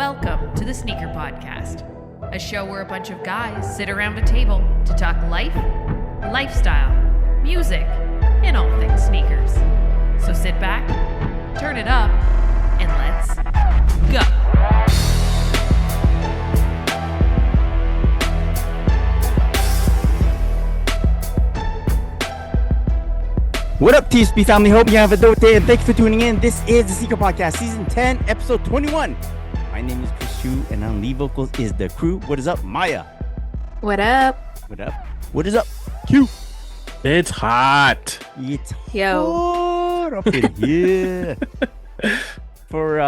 Welcome to the Sneaker Podcast, a show where a bunch of guys sit around a table to talk life, lifestyle, music, and all things sneakers. So sit back, turn it up, and let's go. What up, TSP family? Hope you have a dope day, and thanks for tuning in. This is the Sneaker Podcast, Season 10, Episode 21. My name is Chris Chu, and on lead vocals is the crew. What is up, Maya? What up? What up? What is up, Q? It's hot. It's Yo. hot up in here. For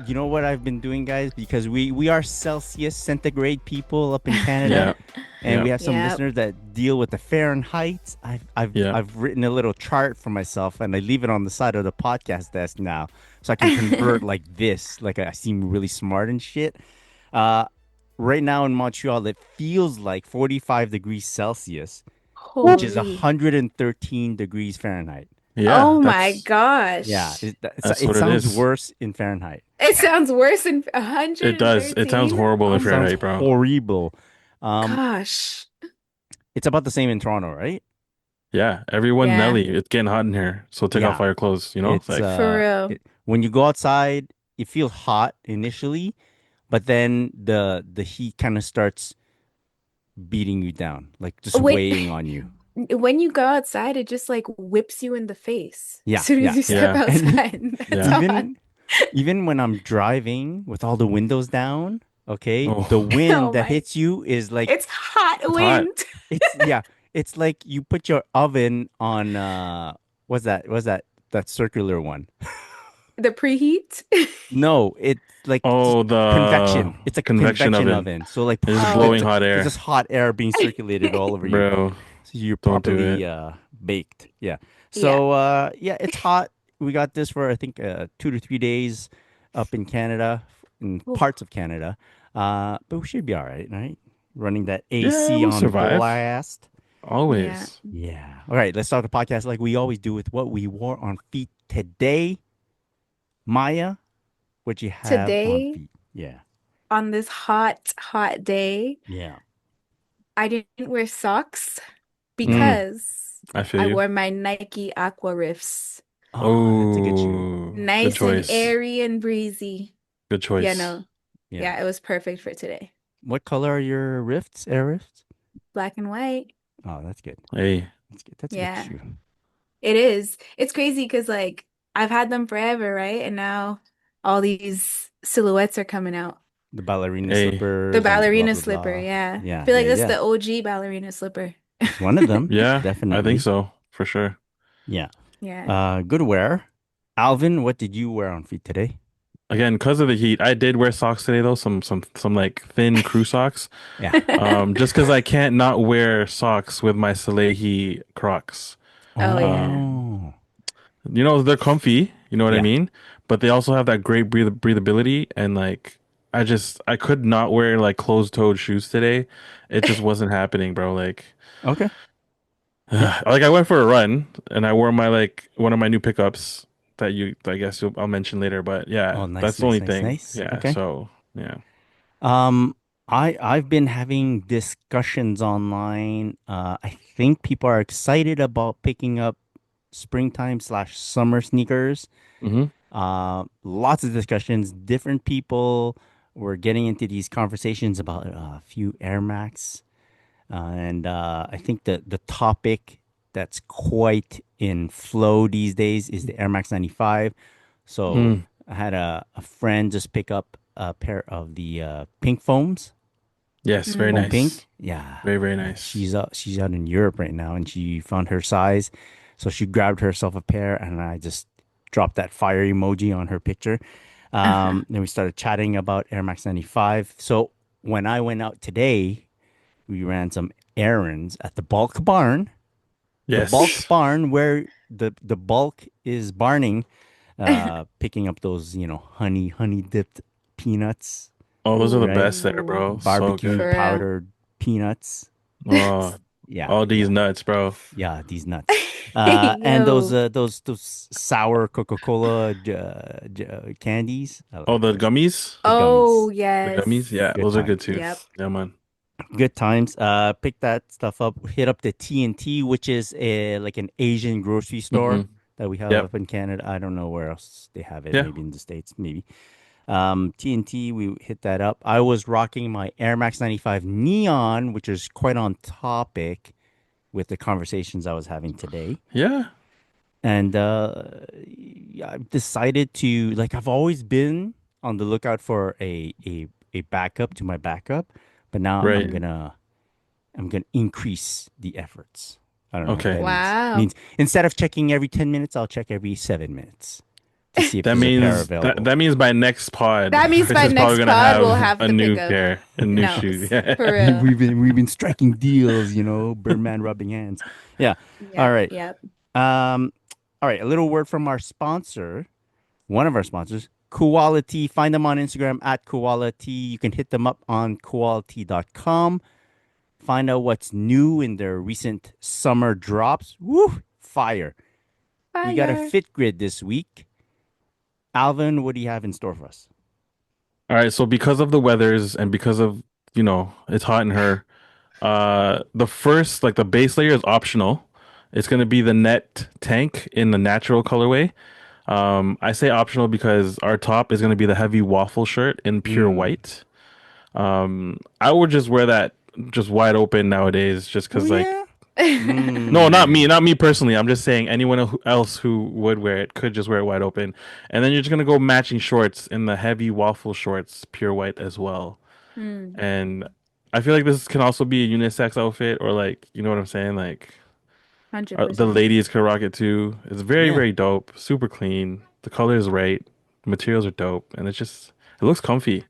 you know what I've been doing, guys, because we are Celsius centigrade people up in Canada, and we have some listeners that deal with the Fahrenheit. I've written a little chart for myself, and I leave it on the side of the podcast desk now, so I can convert like this, like I seem really smart and shit. Right now in Montreal, it feels like 45 degrees Celsius, which is 113 degrees Fahrenheit. Yeah. Oh my gosh. Yeah, it what sounds worse in Fahrenheit. It sounds worse than 100. It does. It sounds horrible in Fahrenheit, bro. Horrible. Gosh. It's about the same in Toronto, right? Yeah. Everyone, Yeah. Nelly, it's getting hot in here. So take off all your clothes, you know? It's, Like, For real. When you go outside, it feels hot initially, but then the heat kind of starts beating you down, like just weighing on you. When you go outside, it just like whips you in the face. Yeah, As soon as you step yeah. outside. That's hot. Even when I'm driving with all the windows down, okay, Oh. the wind Oh that my- hits you is like It's hot hot. wind. it's like you put your oven on what's that circular one? The preheat. No, it's like oh, the convection. It's a convection oven. oven. So like It's Oh. blowing hot air. There's just hot air being circulated all over you. Bro. So you're Don't do properly baked. Yeah. So it's hot. We got this for I think 2 to 3 days up in Canada, in Ooh. parts of Canada. But we should be all right? Running that AC we'll on survive. blast. Always. Yeah. All right, let's start the podcast like we always do with what we wore on feet today. Maya, what you have Today? on feet? Yeah. On this hot, hot day, Yeah. I didn't wear socks because I feel I you. wore my Nike Aqua Riffs. Oh, that's a good shoe. Ooh, good Nice and choice. airy and breezy. Good choice. Yeah, no. Yeah. Yeah, it was perfect for today. What color are your rifts? Air rifts? Black and white. Oh, that's good. Hey. That's good. That's a Yeah. good shoe. It is. It's crazy because like I've had them forever, right? And now all these silhouettes are coming out. The ballerina Hey. slippers. The and blah, ballerina blah, slipper, blah. yeah. Yeah, I feel like yeah, that's yeah. the OG ballerina slipper. It's one of them. Yeah. Definitely. I think so. For sure. Yeah. Yeah. Good wear. Alvin, what did you wear on feet today? Again, because of the heat, I did wear socks today though. Some like thin crew socks. Yeah. Just because I can't not wear socks with my Salehi Crocs. Oh, yeah. Oh. You know, they're comfy, you know what Yeah. I mean? But they also have that great breathability, and like I could not wear like closed-toed shoes today. It just wasn't happening, bro. Like Okay. like I went for a run and I wore my like one of my new pickups that I'll mention later, but yeah, Oh, nice, that's the only nice, nice, thing. nice. Yeah, Okay. so yeah. I've been having discussions online. I think people are excited about picking up springtime/summer sneakers. Mm-hmm. Lots of discussions. Different people were getting into these conversations about a few Air Max, and I think the topic that's quite in flow these days is the Air Max 95. So I had a friend just pick up a pair of the pink foams. Yes, very Foam nice. pink. Yeah. Very, very nice. She's out in Europe right now, and she found her size, so she grabbed herself a pair, and I just dropped that fire emoji on her picture. Then we started chatting about Air Max 95. So when I went out today, we ran some errands at the bulk barn. Yes. The bulk barn where the bulk is barning, picking up those honey dipped peanuts. Oh, those are the Right. best there, bro. So Barbecue good. For real. powdered peanuts. Oh, Yeah. all these nuts, bro. Yeah, these nuts. And those Yo. those sour Coca-Cola candies. I Oh, like the those. gummies? The Oh, gummies. The gummies? yes. Yeah, Good those are time. good too. Yep. Yeah, man. Good times. Pick that stuff up. Hit up the T&T, which is a like an Asian grocery store Hmm. that we have Yep. up in Canada. I don't know where else they have it. Yeah. Maybe in the States. Maybe. TNT, we hit that up. I was rocking my Air Max 95 Neon, which is quite on topic with the conversations I was having today. Yeah. And yeah, I've decided to like I've always been on the lookout for a backup to my backup, but now Right. I'm gonna increase the efforts. I don't know what Okay. that means. Wow. Means instead of checking every 10 minutes, I'll check every 7 minutes to see if That there's a pair means available. that means by next pod, That means Chris by is probably next gonna pod we'll have have a the new pickup. pair, a new No, shoe. Yeah. for real. We've been striking deals, you know, Birdman rubbing hands. Yeah. All Yep, right. yep. Um, all right, a little word from our sponsor, one of our sponsors, Quality. Find them on Instagram at Quality. You can hit them up on quality.com. Find out what's new in their recent summer drops. Woo! Fire. We got a Fire. fit grid this week. Alvin, what do you have in store for us? All right. So because of the weathers and because of it's hot in her, the first like the base layer is optional. It's gonna be the net tank in the natural colorway. I say optional because our top is gonna be the heavy waffle shirt in pure Mm. white. I would just wear that just wide open nowadays, just Oh, because like yeah? no, Mm. not me personally. I'm just saying anyone else who would wear it could just wear it wide open, and then you're just gonna go matching shorts in the heavy waffle shorts, pure white as well. Hmm. And I feel like this can also be a unisex outfit, or like you know what I'm saying, like the 100%. ladies could rock it too. It's very Yeah. very dope, super clean. The color is right, the materials are dope, and it looks comfy.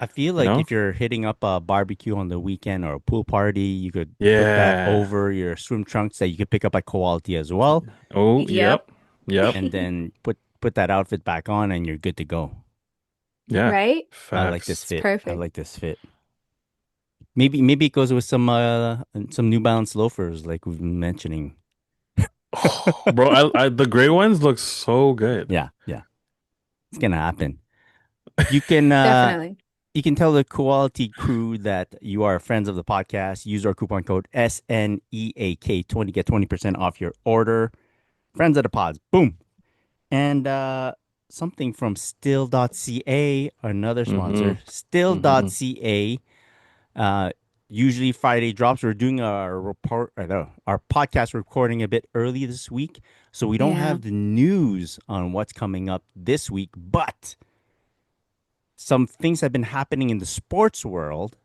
I feel You like know? if you're hitting up a barbecue on the weekend or a pool party, you could put that Yeah. over your swim trunks that you could pick up at Quality as well, Oh, Yep. yep. Yep. and then put that outfit back on, and you're good to go. Yeah. Right? I like this It's Facts. fit. I perfect. like this fit. Maybe it goes with some New Balance loafers, like we've been mentioning. Oh, bro, I the gray ones look so good. Yeah, yeah, it's gonna happen. You can Definitely. you can tell the Quality crew that you are friends of the podcast. Use our coupon code SNEAK20, get 20% off your order. Friends of the pods. Boom. And something from still.ca, another Mm-hmm. sponsor. Mm-hmm. Still.ca. Uh, Usually Friday drops. We're doing our report, no, our podcast recording a bit early this week, so we don't Yeah. have the news on what's coming up this week. But some things have been happening in the sports world.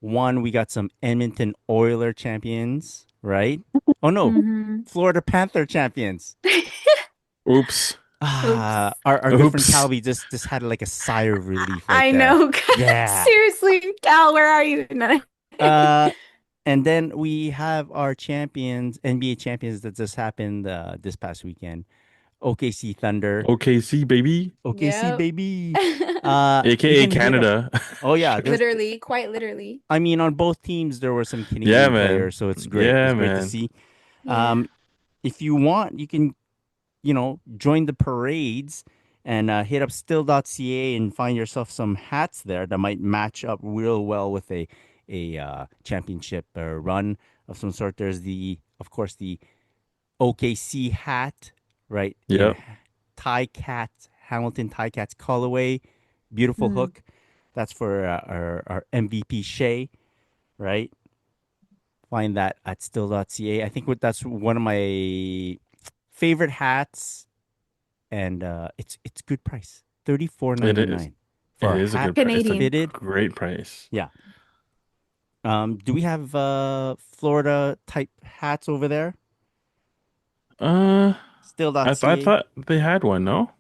One, we got some Edmonton Oiler champions, right? Oh no, Hmm. Florida Panther champions. Oops. Oops. Our good friend Oops. Calvi just had like a sigh of relief right I there. know. Yeah. Seriously, Cal, where are you? Uh, and then we have our champions, NBA champions that just happened this past weekend. OKC Thunder. OKC, baby. OKC Yep. baby. You AKA can hit up. Canada. Oh yeah, there's. Literally, quite literally. I mean, on both teams there were some Yeah, Canadian man. players, so it's great. Yeah, It's great to man. see. Yeah. Um, if you want, you can join the parades and hit up still.ca and find yourself some hats there that might match up real well with a championship run of some sort. There's of course, the OKC hat, right? In Yep. Hamilton Tie Cats colorway. Beautiful Mm. hook. That's for our MVP Shea, right? Find that at still.ca. I think that's one of my favorite hats, and it's good price, thirty four It ninety is. nine for It a is a hat good price. It's that's a Canadian. fitted. great price. Yeah. Do we have Florida type hats over there? Uh, I Still.ca. thought they had one, no?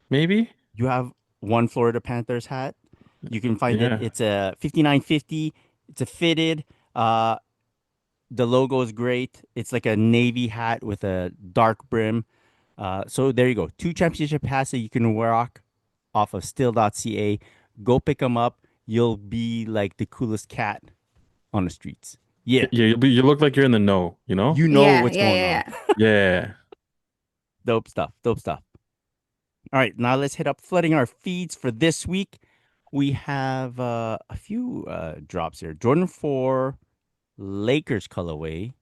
Maybe? You have one Florida Panthers hat. You can find it. Yeah. It's a 59.50. It's a fitted. Uh, the logo is great. It's like a navy hat with a dark brim. So there you go. Two championship hats that you can rock off of still.ca. Go pick them up. You'll be like the coolest cat on the streets. Yeah, You look like you're in the know, you know? you know Yeah, what's yeah, going yeah, on. yeah. Yeah. Dope stuff. Dope stuff. All right, now let's hit up flooding our feeds for this week. We have a few drops here. Jordan 4 Lakers colorway.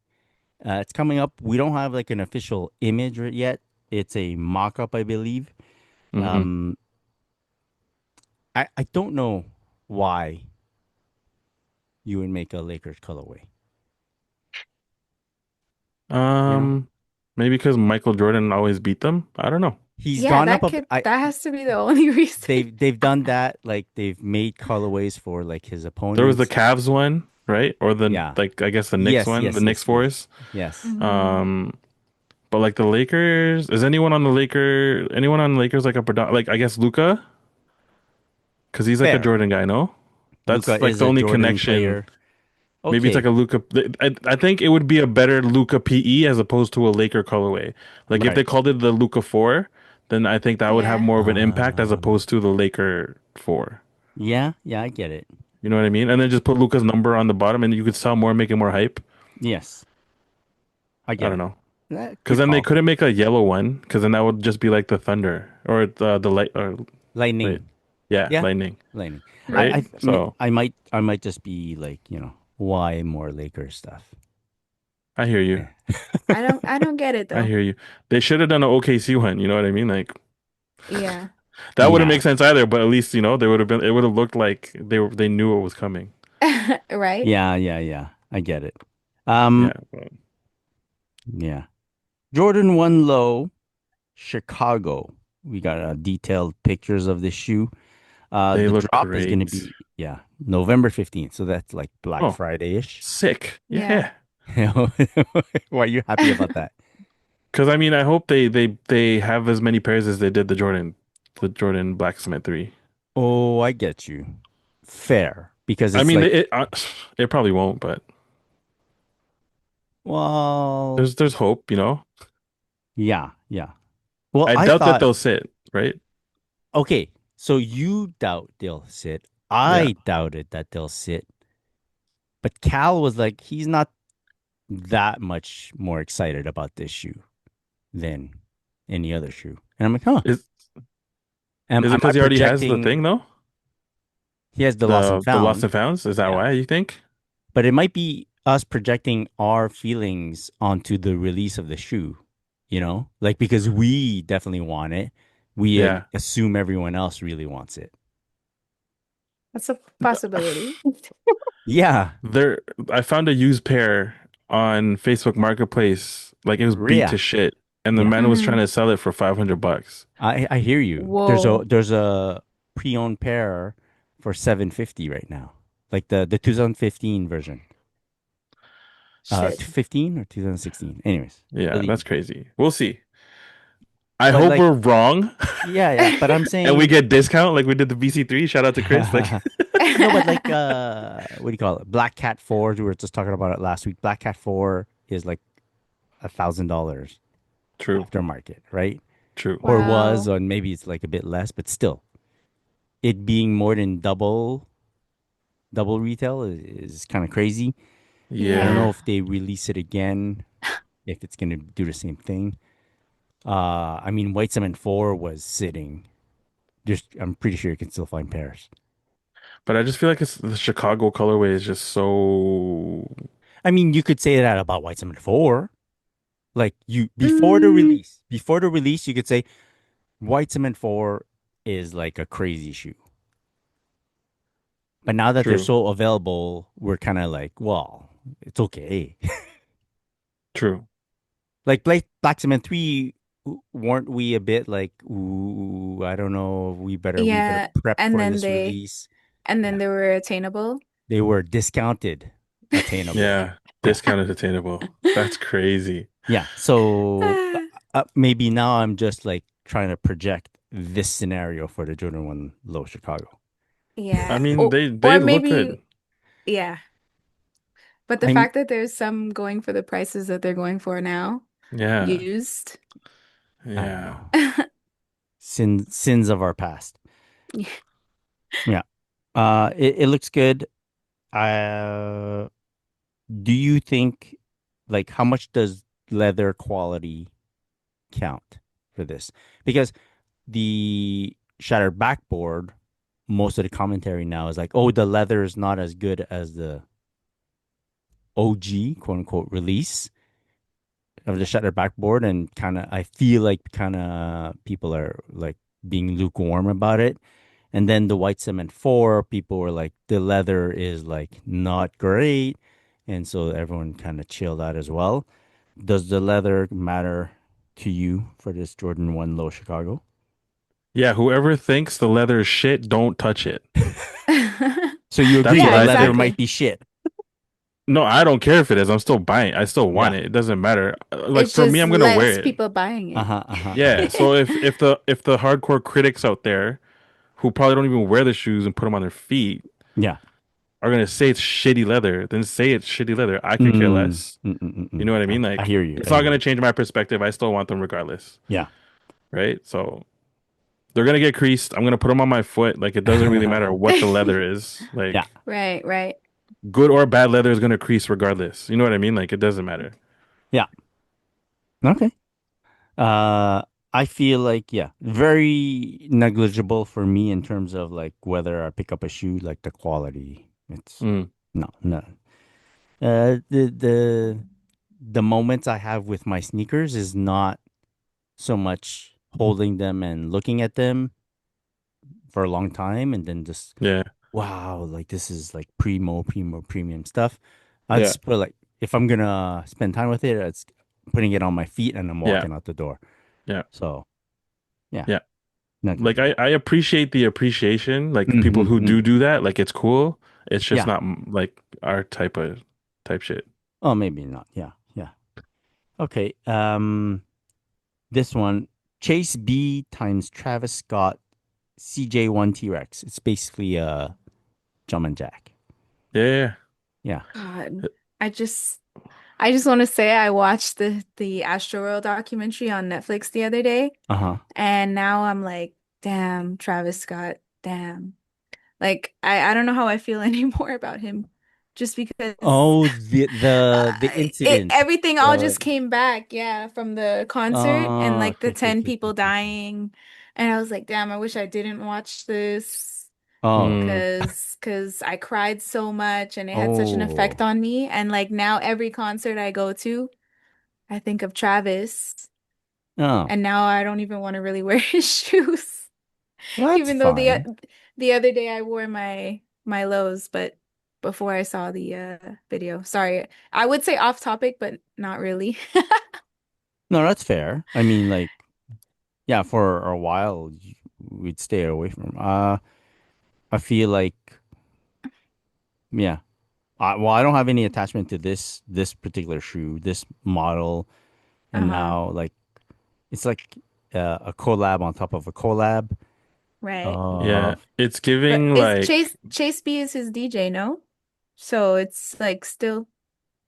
It's coming up. We don't have like an official image yet. It's a mock-up, I believe. Hmm. Um, I don't know why you would make a Lakers colorway. You know, Um, Maybe because Michael Jordan always beat them. I don't know. he's Yeah, gone up. that has to be the only reason. They've done that. Like they've made colorways for like his There was the opponents. Cavs one, right? Or the Yeah. like I guess the Knicks Yes. one, the Yes. Knicks Yes. Yes. fours. Yes. Hmm. Um, but like the Lakers, is anyone on the Lakers like a like I guess Luca? Because he's like a Fair. Jordan guy, no? Luca That's like is the a only Jordan connection. player. Maybe it's like Okay. a Luca. I think it would be a better Luca PE as opposed to a Laker colorway. Like if they Right. called it the Luca 4, then I think that would have Yeah. more of an impact as Um. opposed to the Laker 4. Yeah. Yeah. I get it. You know what I mean? And then just put Luca's number on the bottom and you could sell more, make it more hype. Yes. I I get don't it. know. Because Good then they call. couldn't make a yellow one because then that would just be like the Thunder or the light or wait. Lightning. Yeah, Yeah. Lightning, Lightning. Right. right? So I might just be like, why more Lakers stuff? I hear you. Yeah. I don't get it I though. hear you. They should have done an OKC one, you know what I mean? Like Yeah. that wouldn't Yeah. make sense either, but at least, they would have been it would have looked like they knew it was coming. Right? Yeah. Yeah. Yeah. I get it. Yeah. Um. But Yeah. Jordan 1 low, Chicago. We got detailed pictures of the shoe. they The look drop is going to great. be, yeah, November 15th. So that's like Black Oh, Friday-ish. sick. Yeah. Yeah. Why are you happy about that? Because I mean, I hope they have as many pairs as they did the Jordan Black Cement 3. Oh, I get you. Fair. Because I it's mean, like, it probably won't, but well, there's hope. yeah, yeah. Well, I I doubt that thought, they'll sit, right? okay, so you doubt they'll sit. Yeah. I doubted that they'll sit. But Cal was like, he's not that much more excited about this shoe than any other shoe. And I'm like, huh. Is Am is it I because he already has the projecting? thing though? He has the lost and The lost found. and founds? Is that Yeah. why you think? But it might be us projecting our feelings onto the release of the shoe, like because we definitely want it. We Yeah. assume everyone else really wants it. That's a possibility. Yeah. There, I found a used pair on Facebook Marketplace. Like it was beat Yeah. to shit, and the Yeah. man was trying Mm. to sell it for $500. I hear you. Whoa. There's a pre-owned pair for 750 right now. Like the 2015 version. Shit. 15 or 2016. Anyways, Yeah, really. that's crazy. We'll see. I But hope like, we're wrong, yeah, yeah. But I'm and we saying, get discount like we did the BC3. Shout out to Chris. Like, no, but like, what do you call it? Black Cat 4. We were just talking about it last week. Black Cat 4 is like $1,000 true, aftermarket, right? true. Or was, Wow. or maybe it's like a bit less, but still, it being more than double retail is kind of crazy. I don't Yeah, know Yeah. if they release it again, if it's gonna do the same thing. I mean, White Cement 4 was sitting. Just, I'm pretty sure you can still find pairs. but I just feel like it's the Chicago colorway is just so. I mean, you could say that about White Cement 4. Like you Mm, before the release, you could say White Cement 4 is like a crazy shoe. But now that they're True, so available, we're kind of like, well, it's okay. true. Like Black Cement 3, weren't we a bit like, ooh, I don't know, we better yeah. prep And for then this they release. and then Yeah. they were attainable. They were discounted, attainable. Yeah, Yeah. discounted attainable. That's crazy. Yeah. So Ah, maybe now I'm just like trying to project this scenario for the Jordan 1 Low Chicago. I yeah. mean, Or they or look good. maybe yeah. But the I fact that there's some going for the prices that they're going for now, Yeah, used. I don't yeah. know. Sins of our past. Yeah. It looks good. Uh do you think, like, how much does leather quality count for this? Because the shattered backboard, most of the commentary now is like, oh, the leather is not as good as the OG, quote unquote, release of the shattered backboard, and kind of, I feel like kind of people are like being lukewarm about it. And then the white cement 4, people were like, the leather is like not great. And so everyone kind of chilled out as well. Does the leather matter to you for this Jordan 1 Low Chicago? Yeah, whoever thinks the leather is shit, don't touch it. So you That's agree what the Yeah, I leather think. might exactly. be shit. No, I don't care if it is. I'm still buying. I still want Yeah. it. It doesn't matter. Like It's for me, just I'm gonna wear less it. people buying it. Uh-huh, uh-huh, Yeah. uh-huh. So if the hardcore critics out there who probably don't even wear the shoes and put them on their feet Yeah. are gonna say it's shitty leather, then say it's shitty leather. I could care Mm, less. mm, mm, mm, You mm. know what I mean? I Like hear you. it's I not hear gonna you. change my perspective. I still want them regardless, Yeah. right? So they're gonna get creased. I'm gonna put them on my foot. Like it doesn't really matter what the leather is. Yeah. Like Right, right. good or bad leather is gonna crease regardless. You know what I mean? Like it doesn't matter. Yeah. Okay. Uh, I feel like, yeah, very negligible for me in terms of like whether I pick up a shoe, like the quality. It's Mm, no, no. The moments I have with my sneakers is not so much holding them and looking at them for a long time and then just yeah. wow, like this is like primo premium stuff. I Yeah. just put like if I'm gonna spend time with it, it's putting it on my feet and I'm Yeah. walking out the door. Yeah. So yeah, Yeah. Like negligible. I appreciate the appreciation. Like people who Mm-hmm. do that, like it's cool. It's just Yeah. not like our type shit. Oh, maybe not. Yeah. Yeah. Okay. This one, Chase B times Travis Scott CJ1 T-Rex. It's basically Jumpin' Jack. Yeah. Yeah. God. I just I just want to say I watched the Astroworld documentary on Netflix the other day, Uh-huh. and now I'm like, damn, Travis Scott, damn. Like I don't know how I feel anymore about him, just because Oh, the it incident. everything all The just came back, yeah, from the concert and like the okay, okay, 10 okay, people okay, okay. dying, and I was like, damn, I wish I didn't watch this. Oh. Mm, Cause I cried so much and it had such an effect Oh. on me. And like now every concert I go to, I think of Travis. Oh. And now I don't even want to really wear his shoes. Well, that's Even though fine. the other day I wore my lows, but before I saw the video. Sorry. I would say off topic, but not really. No, that's fair. I mean, like, yeah, for a while we'd stay away from. I feel like, yeah. Well, I don't have any attachment to this particular shoe, this model, and Uh-huh. now like it's like a collab on top of a collab. Right. yeah. Of It's But giving is like Chase B is his DJ, no? So it's like still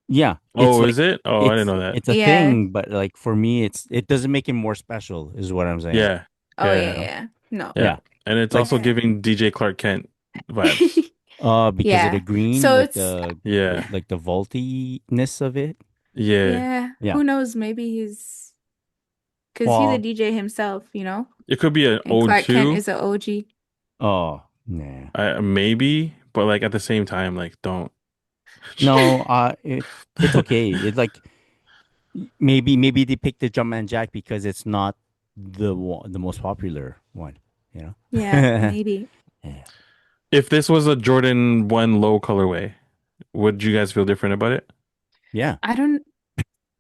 yeah, it's oh, like is it? Oh, I didn't know that. it's a yeah. thing, but like for me, it doesn't make it more special, is what I'm saying. Yeah. Oh Yeah, yeah, You yeah. know? yeah. No. Yeah. Yeah, And it's like also Yeah. giving DJ Clark Kent vibes. because of the Yeah. green, So it's Yeah. like the vaultiness of it. Yeah. yeah, Yeah. who knows? Maybe he's because he's a Well, DJ himself, you know? It could be an And ode Clark Kent to, is a OG. oh, nah. maybe, but like at the same time, like don't. No, it's okay. It's like maybe they picked the Jumpman Jack because it's not the most popular one, you Yeah, know? maybe. Yeah. If this was a Jordan 1 low colorway, would you guys feel different about it? Yeah. I don't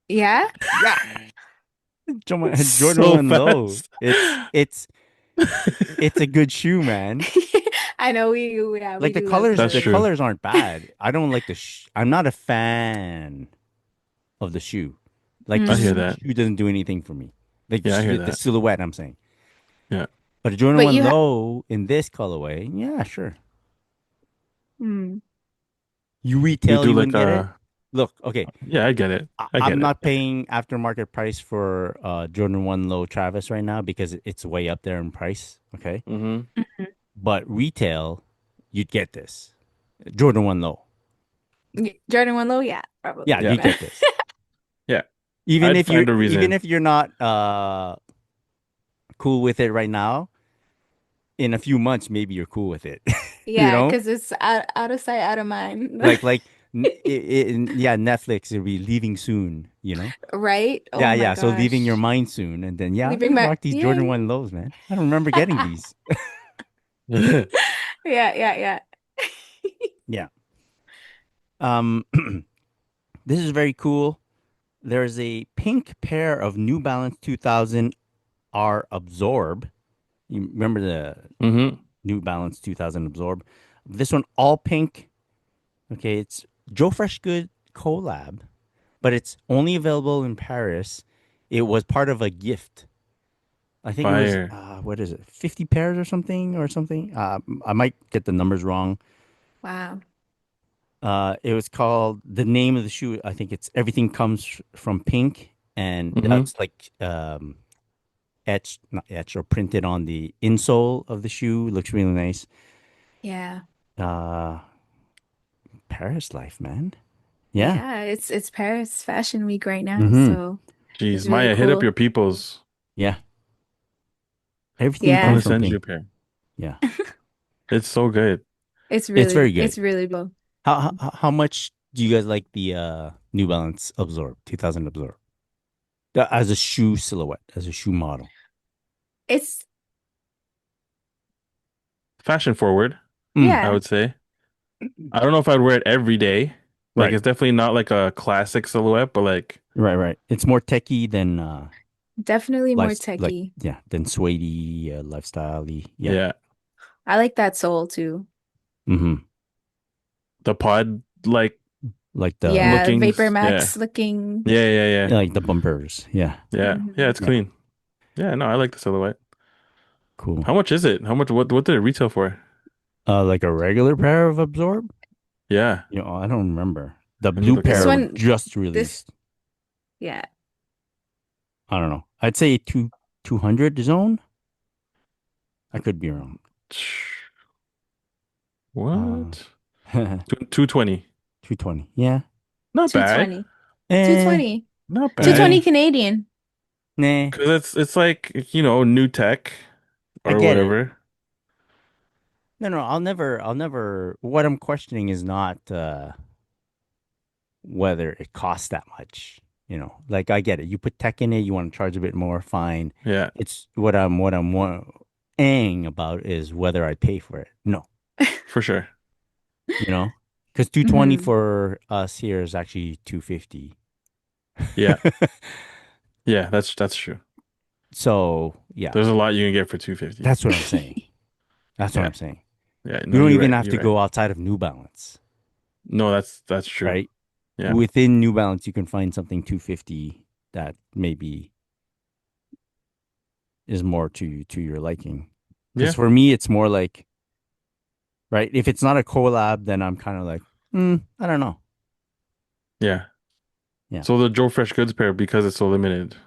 yeah. Yeah. Jordan So 1 Low. fast. It's a good shoe, man. I know yeah, Like we do love That's the colors. true. colors aren't bad. I don't like I'm not a fan of the shoe. Like the I hear Mm. that. shoe doesn't do anything for me. Like Yeah, I hear the that. silhouette, I'm saying. Yeah. But a Jordan But 1 you ha Low in this colorway, yeah, sure. mm, You You retail, do you like wouldn't get it? a, Look, okay. yeah, I get it. I I'm get it. not paying aftermarket price for Jordan 1 Low Travis right now because it's way up there in price. Okay. Hmm. mhm. But retail, you'd get this Jordan 1 Low. Jordan 1 low, yeah, Yeah, probably. Yeah. you get this. Yeah. Even I'd if you're find a even reason. if you're not cool with it right now, in a few months maybe you're cool with it. You Yeah, know? because it's out of sight, out of mind. Yeah, Netflix will be leaving soon, you know? Right? Oh Yeah, my yeah. So leaving your gosh. mind soon, and then yeah, I'm Leaving gonna my rock these Jordan yeah. 1 lows, man. I don't remember getting these. Yeah, yeah, yeah. Yeah. Um, this is very cool. There's a pink pair of New Balance 2000 R Absorb. You remember the hmm New Balance 2000 Absorb? This one all pink. Okay, it's Joe Freshgood collab, but it's only available in Paris. It was part of a gift. I think it was Fire. what is it, 50 pairs or something or something. I might get the numbers wrong. Wow. It was called the name of the shoe. I think it's Everything Comes from Pink, and hmm that's like etched, not etched or printed on the insole of the shoe. Looks really nice. Yeah. Uh, Paris life, man. Yeah. Yeah, it's Paris Fashion Week right now, Mm-hmm. so Jeez, it's really Maya, hit up cool. your peoples. Yeah. Everything I'm comes Yeah. gonna from send you Pink. a pair. Yeah. It's so good. It's very good. It's really cool. How much do you guys like the New Balance Absorb 2000 Absorb as a shoe silhouette, as a shoe model? It's Fashion forward, Mm, I yeah, would say. I don't know if I'd wear it every day. Like right. it's definitely not like a classic silhouette, but like Right, right. It's more techie than definitely more like techie. yeah, than suede lifestyle Yeah. yeah, I like that sole too. Mm-hmm. the pod like Like Yeah, Vapor lookings. Yeah. Max looking. Yeah, yeah, yeah. like the bumpers. Yeah. Yeah. Yeah, Mhm. it's Yeah. clean. Yeah, no, I like the silhouette. Cool. How much is it? How much what did it retail for? Like a regular pair of Absorb? Yeah. I don't remember. The Let me blue look it This pair up. were one, just this, released. yeah. I don't know. I'd say 200 zone. I could be wrong. Uh, What? 220. 220. Yeah. Not bad. 220. Eh, 220. Not bad. 220 eh, Canadian. nah. Cause it's like, new tech I or get it. whatever. No, no, I'll never. What I'm questioning is not whether it costs that much. Like I get it. You put tech in it, you want to charge a bit more, fine. Yeah, It's what I'm ang about is whether I pay for it. No, for sure. you know, because 220 Hmm. for us here is actually 250. Yeah. Yeah, that's true. So yeah, There's a lot you can get for 250. that's what I'm saying. That's what Yeah. I'm saying. Yeah, You no, don't you're even right. have You're to right. go outside of New Balance, No, that's true. right? Yeah. Within New Balance, you can find something 250 that maybe is more to your liking. Because Yeah. for me, it's more like, right? If it's not a collab, then I'm kind of like, I don't know. Yeah. Yeah. So the Joe Fresh Goods pair because it's so limited.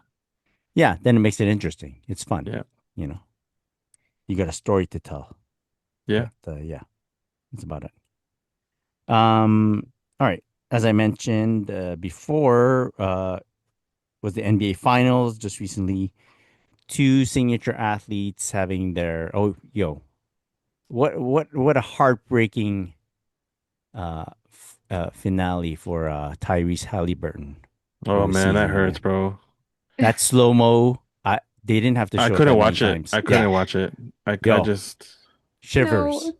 Yeah. Then it makes it interesting. It's fun. Yeah. You know, you got a story to tell. Yeah. But yeah, that's about it. All right. As I mentioned before, was the NBA Finals just recently. Two signature athletes having their what a heartbreaking finale for Tyrese Halliburton for Oh the man, that season, hurts, man. bro. That slow mo, they didn't have to I show it couldn't that many watch it. times. I Yeah, couldn't watch it. I yo, just shivers. No.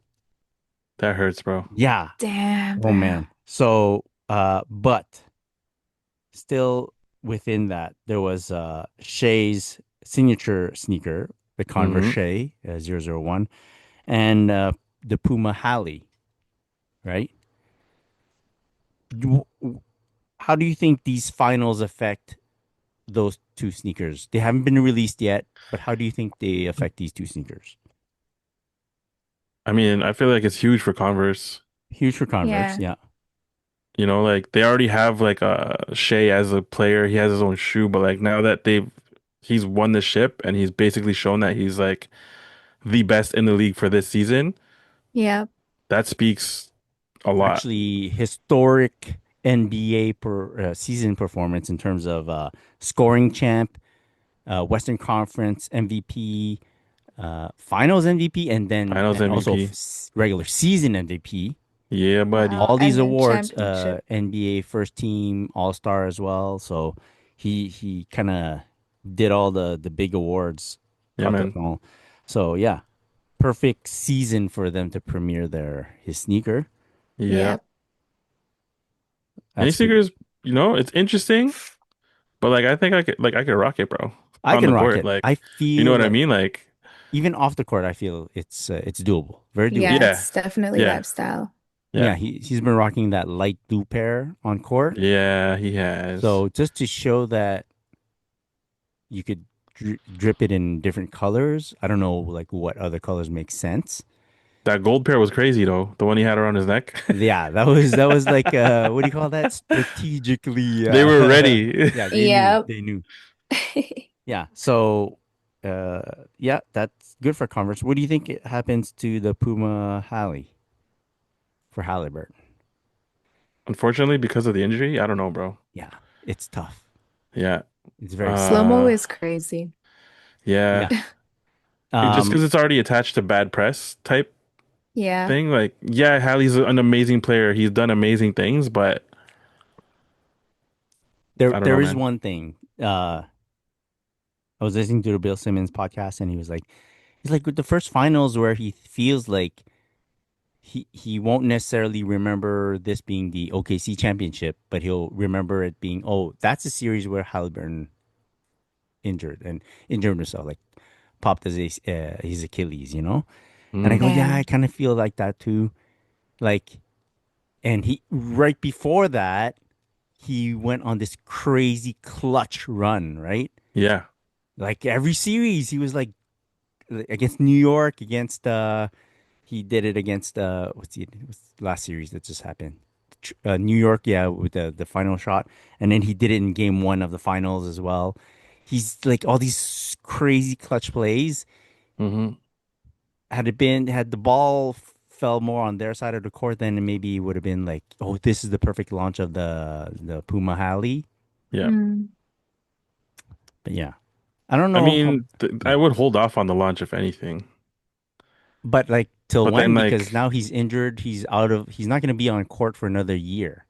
that hurts, bro. Yeah. Damn, Oh bro. man. So, but still within that, there was Shay's signature sneaker, the Converse hmm Shay 001, and the Puma Halley, right? W- How do you think these finals affect those two sneakers? They haven't been released yet, but how do you think they affect these two sneakers? I mean, I feel like it's huge for Converse. Huge for Converse, Yeah. yeah. Like they already have like a Shea as a player. He has his own shoe, but like now that he's won the ship and he's basically shown that he's like the best in the league for this season, Yeah. that speaks A lot. actually historic NBA season performance in terms of scoring champ, Western Conference MVP, Finals MVP, and then Finals and also MVP. regular season MVP. Yeah, buddy. Wow. All these And then awards, championship. NBA first team All Star as well. So he kind of did all the big awards, Yeah, caught them man. all. So yeah, perfect season for them to premiere his sneaker. Yeah. Yep. Any That's good. sneakers, it's interesting, but like I think I could rock it, bro. I On can the rock court. it. I Like, you know feel what I like mean? Like, even off the court, I feel it's doable, very Yeah, doable. yeah. it's definitely Yeah. lifestyle. Yeah. Yeah, he's been rocking that light blue pair on court. Yeah, he has. So just to show that you could drip it in different colors. I don't know like what other colors make sense. That gold pair was crazy though. The one he had around his neck. Yeah, that was like what do you call that? Strategically They were ready. yeah, they knew. Yep. They knew. Yeah. So yeah, that's good for Converse. What do you think it happens to the Puma Halley for Halliburton? Unfortunately, because of the injury, I don't know, bro. Yeah, it's tough. Yeah. It's very tough. Slow-mo Uh, is crazy. yeah. Yeah. Just Um because it's already attached to bad press type Yeah. thing. Like, yeah, Hallie's an amazing player. He's done amazing things, but there I don't know, there is man. one thing. I was listening to the Bill Simmons podcast and he's like with the first finals where he feels like he won't necessarily remember this being the OKC championship, but he'll remember it being, oh, that's a series where Halliburton injured himself, like popped his Achilles, you know? And I Mm, go, yeah, I Damn. kind of feel like that too. Like, and he right before that, he went on this crazy clutch run, right? yeah. Like every series, he was like against New York, against he did it against what's the last series that just happened? New York, yeah, with the final shot, and then he did it in game one of the finals as well. He's like all these crazy clutch plays. Hmm. Had the ball fell more on their side of the court, then maybe it would have been like, oh, this is the perfect launch of the Puma Halley. Yeah. Mm. But yeah, I don't I know how. mean, I Yeah, would hold off on the launch if anything. but like till But then, when? Because like, now he's injured. He's not going to be on court for another year.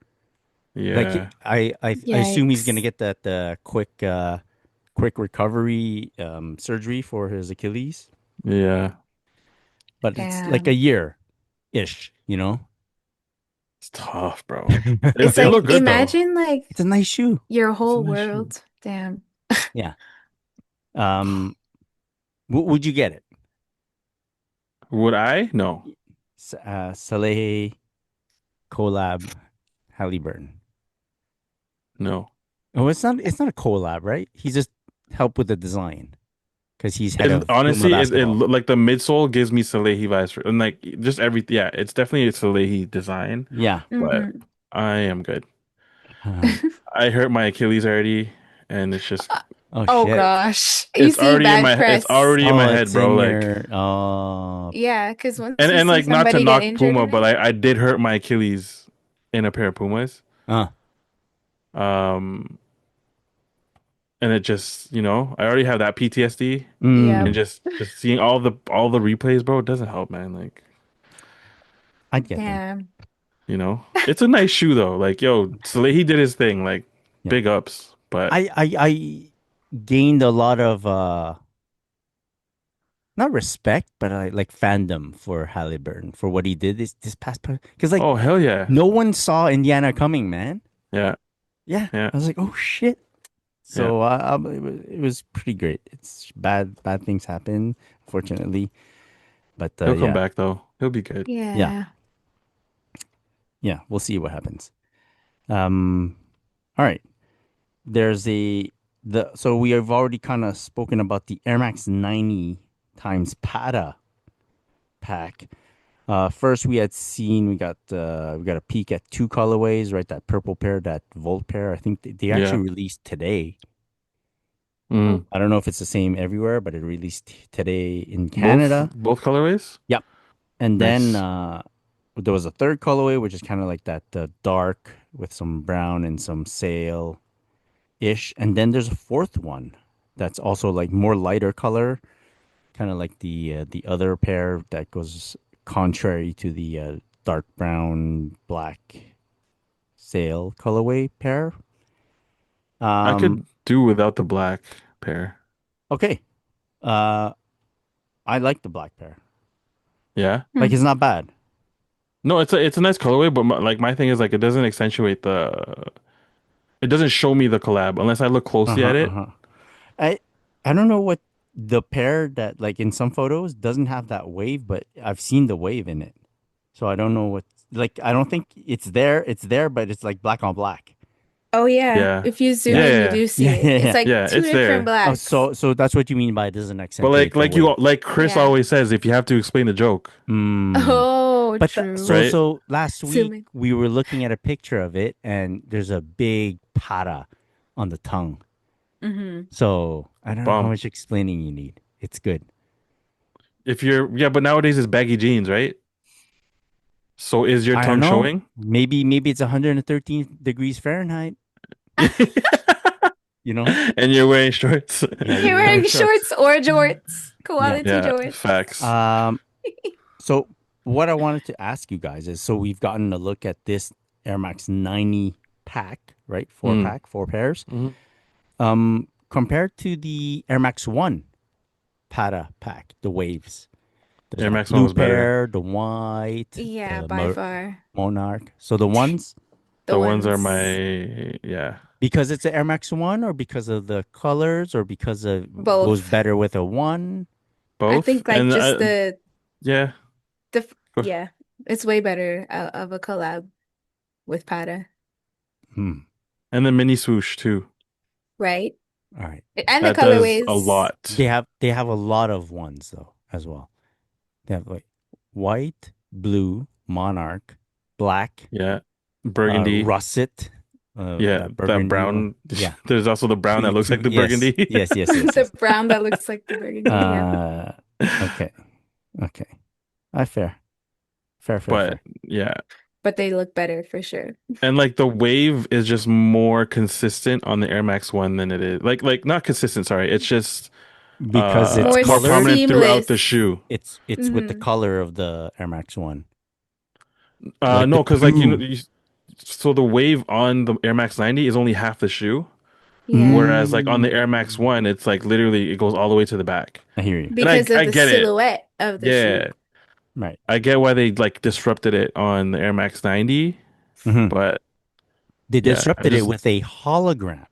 Like yeah, I assume he's gonna Yikes. get that quick recovery surgery for his Achilles, yeah, but it's like a Damn. year ish, you know. it's tough, bro. It's It like looked good though. imagine like It's a nice shoe. your It's a whole nice shoe. world. Damn. Yeah. Um, would you get it? Would I? No, Saleh collab Halliburton. no. Oh, it's not a collab, right? He just helped with the design because he's head It, of Puma honestly, basketball. like the midsole gives me Salehi vibes, and like just every yeah, it's definitely a Salehi design, Yeah. but Hmm. I am good. Um, I hurt my Achilles already, and it's just oh Oh shit. gosh. You see bad it's press. already in Oh, my head, it's bro. in Like, your Yeah, because once you and see like not to somebody get knock injured Puma, in but it, I did hurt my Achilles in a pair of Pumas. uh Um, and it just, I already have that PTSD, and yep. mm, just seeing all the replays, bro, it doesn't help, man. Like, I'd get them. Damn. it's a nice shoe though. Like, yo, Salehi did his thing. Like, Yeah. big ups. But I gained a lot of not respect, but I like fandom for Halliburton for what he did this past because like oh hell yeah, no one saw Indiana coming, man. yeah, Yeah, yeah, I was like, oh shit. yeah. So it was pretty great. It's bad things happen, fortunately, but He'll come yeah, back though. He'll be good. yeah, Yeah. yeah. We'll see what happens. All right. There's the so we have already kind of spoken about the Air Max 90 times Pata pack. First we got a peek at two colorways, right? That purple pair, that Volt pair. I think they actually Yeah. released today. Mm. I don't know if it's the same everywhere, but it released today in Both Canada. both colorways. Yep. And then Nice. there was a third colorway, which is kind of like that dark with some brown and some sail ish, and then there's a fourth one that's also like more lighter color, kind of like the other pair that goes contrary to the dark brown black sail colorway pair. I Um, could do without the black pair. okay. Uh, I like the black pair. Yeah. Like Hmm. it's not bad. No, it's a nice colorway, but my thing is like it doesn't accentuate it doesn't show me the collab unless I look closely Uh-huh, at it. uh-huh. I I don't know what the pair that like in some photos doesn't have that wave, but I've seen the wave in it. So I don't know what like I don't think it's there. It's there, but it's like black on black. Oh yeah. Yeah. If you zoom Yeah, Yeah. in, you yeah, do see Yeah, it. yeah, It's yeah. like yeah, two it's different there. Oh, blacks. so that's what you mean by it doesn't But accentuate the wave. like Chris Yeah. always says, if you have to explain the joke, Hmm. Oh, But true. right? so last week Zooming. we were looking at a picture of it, and there's a big para on the tongue. Mm-hmm. So I don't know how Bomb. much explaining you need. It's good. If you're yeah, but nowadays it's baggy jeans, right? So is your I don't tongue know. showing? Maybe it's 113 degrees Fahrenheit. You know? And you're wearing shorts. Yeah, You're you're wearing wearing shorts. shorts or jorts. Yeah. Quality Yeah, jorts. facts. Um. So what I wanted to ask you guys is, so we've gotten a look at this Air Max 90 pack, right? Four Mm. pack, four pairs. Mhm. Compared to the Air Max One Para pack, the waves. There's Air that Max One blue was better. pair, the white, Yeah, the by far. Monarch. So the ones, The The ones are ones. my yeah. because it's an Air Max One, or because of the colors, or because of goes Both. better with a one. I Both. think like And just the yeah. the f- Go- yeah, it's way better of a collab with Pada, Hmm. And the mini swoosh too. right? All right. And the That does a colorways. lot. They have a lot of ones though as well. They have like white, blue, monarch, black, Yeah. Burgundy. russet, Yeah, that that burgundy one. brown. Yeah. There's also the brown that looks like the Yes, burgundy. yes, yes, yes, The yes. brown that looks like the burgundy. Yep. Uh, okay, okay. Fair, fair, fair, But fair. yeah. But they look better for sure. And like the wave is just more consistent on the Air Max One than it is like not consistent, sorry. It's just Because it's More more colored. prominent throughout the seamless. shoe. It's with the Hmm. color of the Air Max One, like the No, because like blue. so the wave on the Air Max 90 is only half the shoe, Yeah. whereas like on the Air Mm, Max One, it's like literally it goes all the way to the back. I hear you. And Because of I the get it. silhouette of the shoe. Yeah, Right. I get why they like disrupted it on the Air Max 90, Hmm. but They yeah, I disrupted it just with a hologram.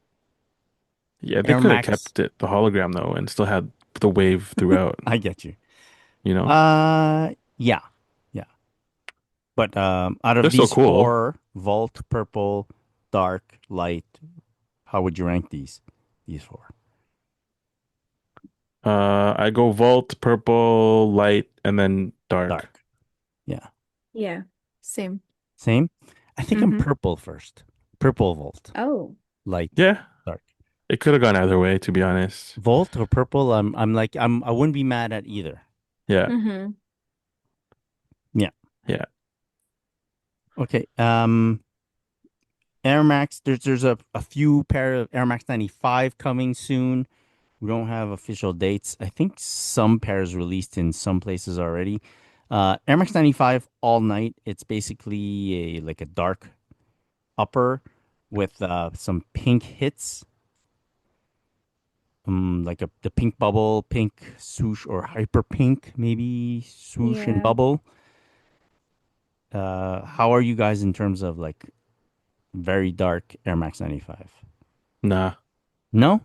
yeah, they Air could have Max. kept it the hologram though and still had the wave throughout, I get you. you know? Yeah, yeah. But out of They're still these cool. four, Vault, Purple, Dark, Light, how would you rank these four? I go Vault, Purple, Light, and then Dark. Dark. Yeah. Yeah. Same. Same. I think I'm Hmm. Purple first. Purple Vault. Oh. Light, Yeah, Dark. it could have gone either way, to be honest. Vault or Purple. I wouldn't be mad at either. Yeah, Hmm. Yeah. yeah. Okay. Air Max. There's a few pair of Air Max 95 coming soon. We don't have official dates. I think some pairs released in some places already. Air Max 95 all night. It's basically like a dark upper with some pink hits. Like the pink bubble, pink swoosh, or hyper pink, maybe swoosh and Yeah. bubble. How are you guys in terms of like very dark Air Max 95? Nah. No?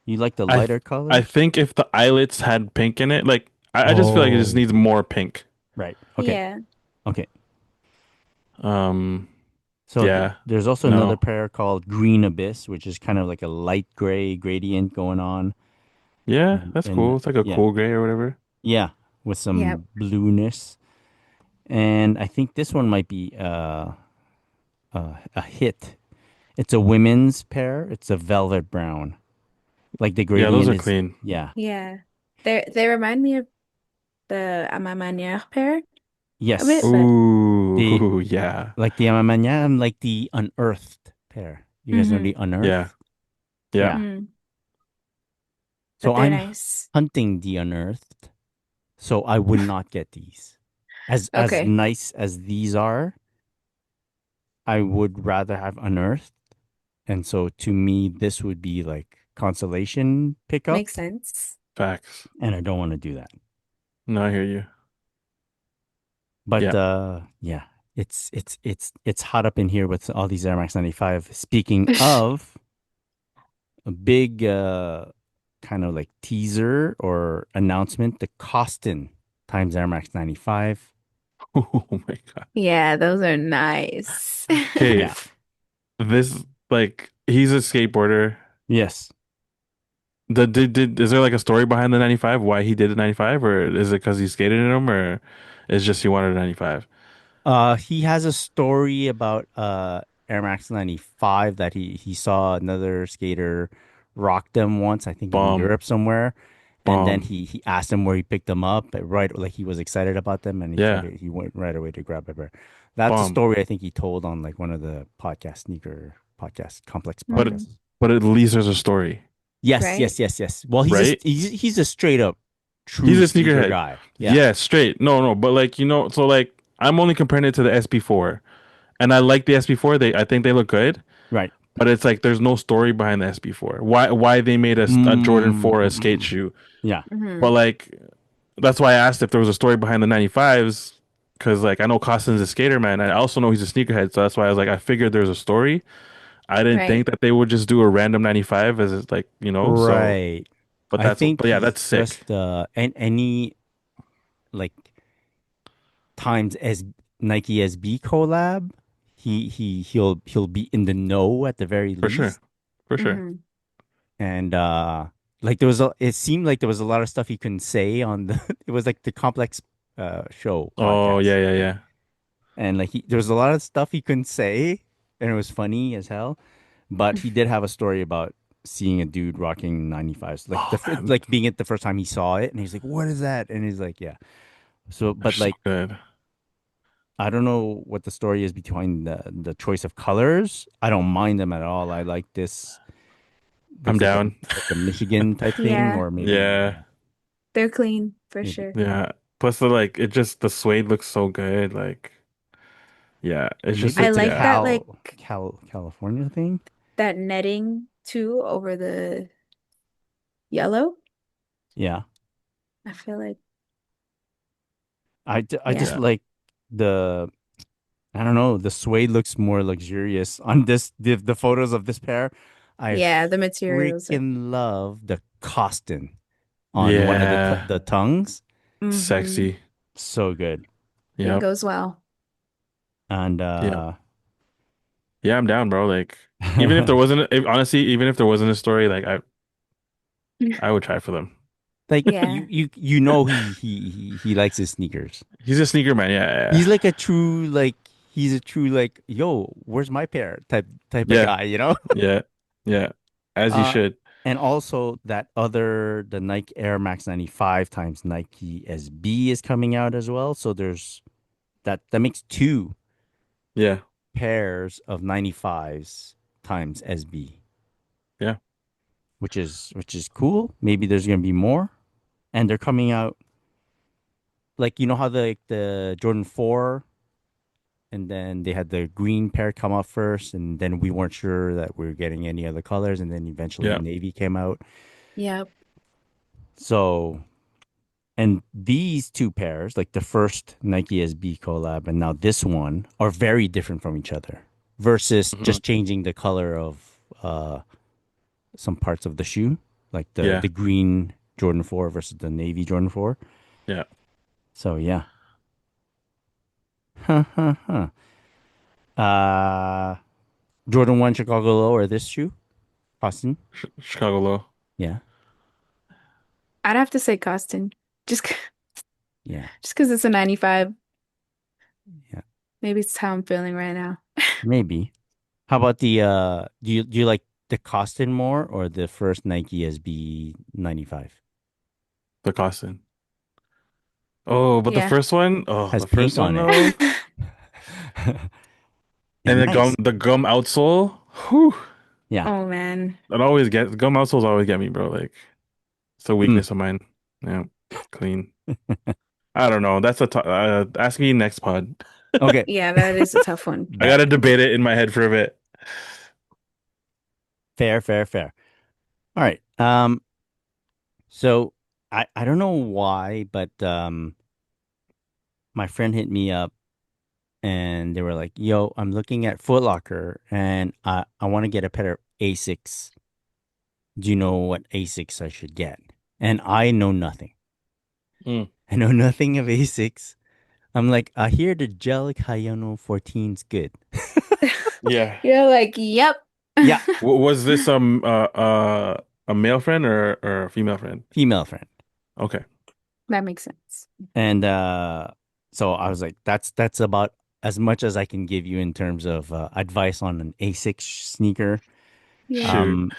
You like the I lighter I colors? think if the eyelets had pink in it, like I just feel like it just Oh, needs more pink. right. Okay. Yeah. Okay. Um, So yeah, there's also another no. pair called Green Abyss, which is kind of like a light gray gradient going on. Yeah, And, that's and cool. It's like a yeah, cool gray or whatever. yeah, with Yep. some blueness. And I think this one might be a hit. It's a women's pair. It's a velvet brown. Like the Yeah, those gradient are is, clean. yeah. Yeah. They remind me of the A Ma Manière pair a Yes. bit, but Ooh, The Ooh, yeah. like the Amamanyam, like the unearthed pair. You guys know Mm-hmm. the Yeah. unearthed? Yeah. Yeah. Mm. So But they're I'm nice. hunting the unearthed. So I would not get these. As Okay. nice as these are, I would rather have unearthed. And so to me, this would be like consolation Makes pickup, sense. Facts. and I don't want to do that. No, I hear you. But Yeah. yeah, it's hot up in here with all these Air Max 95. Speaking of a big kind of like teaser or announcement, the Costin times Air Max 95. Oh my God. Yeah, those are nice. Okay. Yeah. This like he's a skateboarder. Yes. Is there like a story behind the 95? Why he did the 95, or is it because he skated in them, or it's just he wanted a 95? He has a story about Air Max 95 that he saw another skater rock them once, I think in Bomb, Europe somewhere. And then bomb. he asked him where he picked them up, right? Like he was excited about them, and Yeah, he went right away to grab a pair. That's a bomb. story I think he told on like one of the sneaker podcast, complex But Mm, podcasts. but at least there's a story, Yes, right? yes, yes, yes. Well, right? he's a straight up He's true a sneaker sneakerhead. guy. Yeah, Yeah, straight. No, no, but like so like I'm only comparing it to the SB4, and I like the SB4. I think they look good, right. but it's like there's no story behind the SB4. Why they made a Jordan 4 a skate Mm, shoe? yeah. But Hmm. like that's why I asked if there was a story behind the 95s, because like I know Costin's a skater, man. I also know he's a sneakerhead, so that's why I was like, I figured there's a story. I didn't Right. think that they would just do a random 95 as it's like, so Right. but I that's think but yeah, he's that's sick. just and any like times as Nike SB collab, he'll be in the know at the very For sure. least. For sure. Hmm. And like it seemed like there was a lot of stuff he couldn't say on the it was like the complex show Oh, podcast. yeah, yeah, yeah. And like there was a lot of stuff he couldn't say, and it was funny as hell. But he did have a story about seeing a dude rocking 95s, like Oh man, like being it the first time he saw it, and he's like, "What is that?" And he's like, "Yeah." So, they're but so like, good. I don't know what the story is behind the choice of colors. I don't mind them at all. I like this. I'm Looks down. like a Michigan type thing, Yeah, or maybe Yeah. they're clean for maybe sure. Yeah. Plus the suede looks so good. Like, yeah, it's just maybe I it's a like yeah. that like California thing. that netting too over the yellow. Yeah, I feel like I yeah. just Yeah. like the I don't know. The suede looks more luxurious on this. The photos of this pair, I Yeah, the materials are freaking love the Costin on one of Yeah. the tongues. hmm. Sexy. So good. It Yep. goes well. And Yep. Yeah, I'm down, bro. Like, even if there wasn't, honestly, even if there wasn't a story, like I would try for them. like Yeah. you know he likes his sneakers. He's a sneaker man. Yeah, He's like a true like he's a true like yo, where's my pair type of yeah, guy, you know? yeah, yeah, yeah. As you Uh should. and also the Nike Air Max 95 times Nike SB is coming out as well. So there's that makes two Yeah, pairs of 95s times SB, yeah, which is cool. Maybe there's gonna be more, and they're coming out like you know how the Jordan 4 and then they had the green pair come out first, and then we weren't sure that we were getting any other colors, and then eventually yeah. navy came out. Yep. So and these two pairs, like the first Nike SB collab and now this one, are very different from each other versus Hmm. just changing the color of some parts of the shoe, like Yeah, the green Jordan 4 versus the navy Jordan 4. yeah. So yeah. Huh, huh, huh. Uh Jordan 1 Chicago Low or this shoe? Austin? Chicago Low. Yeah. I'd have to say Costin. Just Yeah. just because it's a 95. Yeah. Maybe it's how I'm feeling right now. Maybe. How about the do you like the Costin more or the first Nike SB 95? The Costin. Oh, but the Yeah. first one, oh, Has the first pink one on it. though. It's nice. the gum outsole. Whew, Yeah. Oh man. it always get gum outsoles always get me, bro. Like it's a Mm. weakness of mine. Yeah, clean. I don't know. That's a ask me next pod. Okay. Yeah, that is a tough one. I That gotta debate it in my head for a bit. fair, fair, fair. All right. So I don't know why, but my friend hit me up and they were like, "Yo, I'm looking at Foot Locker and I want to get a pair of Asics. Do you know what Asics I should get?" And I know nothing. Mm. I know nothing of Asics. I'm like, I hear the Gelic Hayano 14's good. Yeah. You're like, yep. Yeah, Was this a male friend or a female friend? female friend. Okay. That makes sense. And so I was like, that's about as much as I can give you in terms of advice on an Asics sneaker. Yeah. Shoot.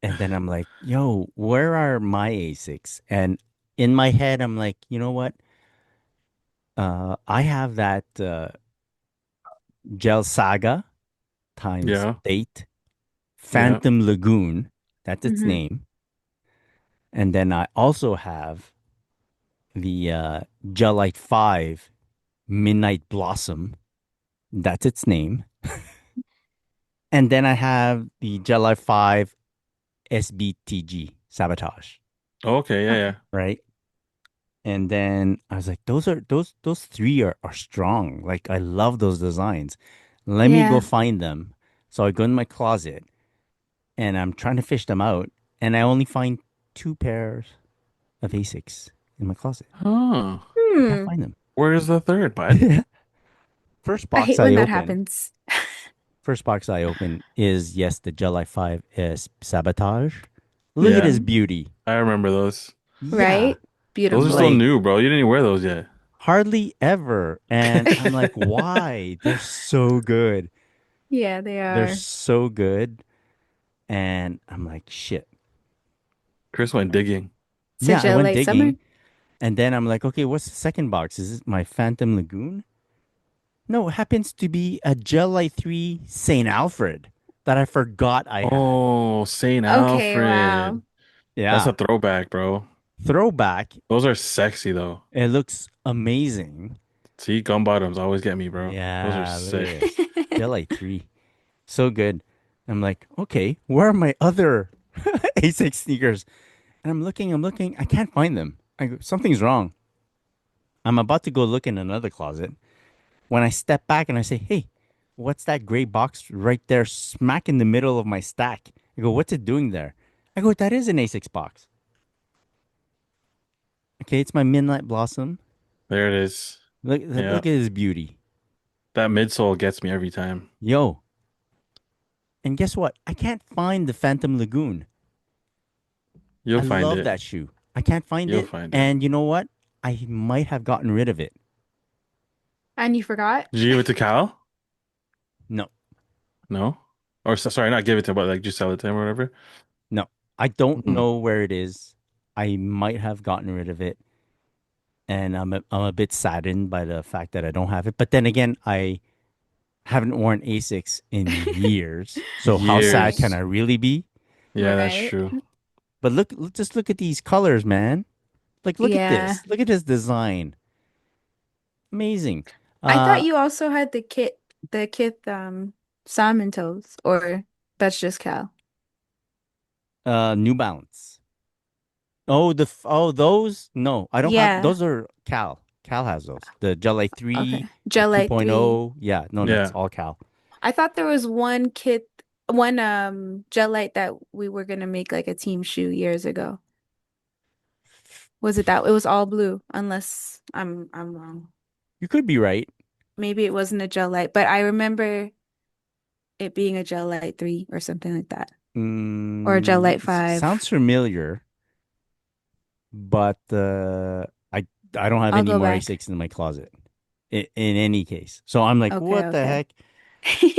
And then I'm like, yo, where are my Asics? And in my head, I'm like, you know what? I have that Gel Saga times Yeah. 8 Yeah. Phantom Lagoon. That's its Hmm. name. And then I also have the Gelite 5 Midnight Blossom. That's its name. And then I have the Gelite 5 SBTG Sabotage, Okay. Yeah. Yeah. Okay. right? And then I was like, those three are strong. Like I love those designs. Let me go Yeah. find them. So I go in my closet and I'm trying to fish them out, and I only find two pairs of Asics in my closet. Oh, I can't Hmm. find them. where's the third, bud? First I box hate I when that open. happens. First box I open is yes, the July 5 is Sabotage. Look at Yeah. his Hmm. beauty. I remember those. Yeah, Right? Those are still Beautiful. like new, bro. You didn't even wear those yet. hardly ever. And I'm like, why? They're so good. Yeah, they They're are. so good. And I'm like, shit. Chris went digging. Yeah, Such I a went late summer. digging. And then I'm like, okay, what's the second box? Is it my Phantom Lagoon? No, it happens to be a Jelly 3 St. Alfred that I forgot I had. Oh, St. Okay, Alfred. wow. That's a Yeah. throwback, bro. Throwback. Those are sexy though. It looks amazing. See, gum bottoms always get me, bro. Those are Yeah, look at sick. this. Jelly 3. So good. I'm like, okay, where are my other A6 sneakers? And I'm looking. I can't find them. I go, something's wrong. I'm about to go look in another closet. When I step back and I say, hey, what's that gray box right there, smack in the middle of my stack? I go, what's it doing there? I go, that is an A6 box. Okay, it's my Midnight Blossom. There it is. Look Yeah. at his beauty. That midsole gets me every time. Yo. And guess what? I can't find the Phantom Lagoon. You'll I find love it. that shoe. I can't find You'll it. find it. And you know what? I might have gotten rid of it. And you forgot? Did you give it to Cal? No, No? Or sorry, not give it to him, but like just sell it to him or whatever. no. I don't Mm. know where it is. I might have gotten rid of it. And I'm a bit saddened by the fact that I don't have it. But then again, I haven't worn Asics in years. So how sad can Years. I really be? Yeah, that's Right. true. But just look at these colors, man. Like, look at Yeah. this. Look at this design. Amazing. I thought Uh, you also had the Kith salmon toes, or that's just Cal. New Balance. Oh, those? No, I don't have. Yeah. Those are Cal. Cal has those. The Jelly 3, Okay. the Gelite 3. 2.0. Yeah, no, that's Yeah. all Cal. I thought there was one Gelite that we were gonna make like a team shoe years ago. Was it that? It was all blue, unless I'm wrong. You could be right. Maybe it wasn't a Gelite, but I remember it being a Gelite 3 or something like that. Or a Gelite 5. Sounds familiar, but I don't have I'll any go more back. A6 in my closet. In any case, so I'm like, Okay, what the okay. heck?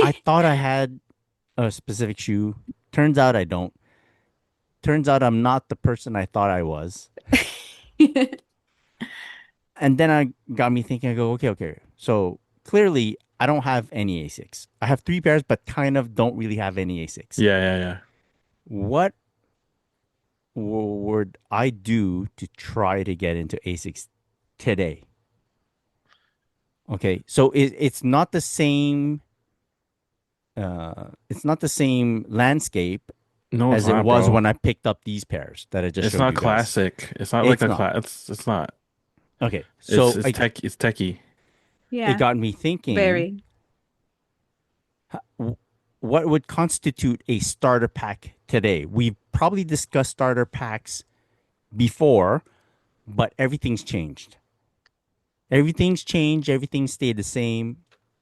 I thought I had a specific shoe. Turns out I don't. Turns out I'm not the person I thought I was. And then I got me thinking. I go, okay, okay. So clearly I don't have any Asics. I have three pairs, but kind of don't really have any Asics. Yeah. What would I do to try to get into Asics today? Okay, so it's not the same. It's not the same landscape No, it's as it not, was bro. when I picked up these pairs that I just It's showed not you guys. classic. It's not like It's a not. class. It's not. Okay, It's so it's tech. It's techie. it Yeah, got me thinking, very. what would constitute a starter pack today? We've probably discussed starter packs before, but everything's changed. Everything's changed, everything stayed the same,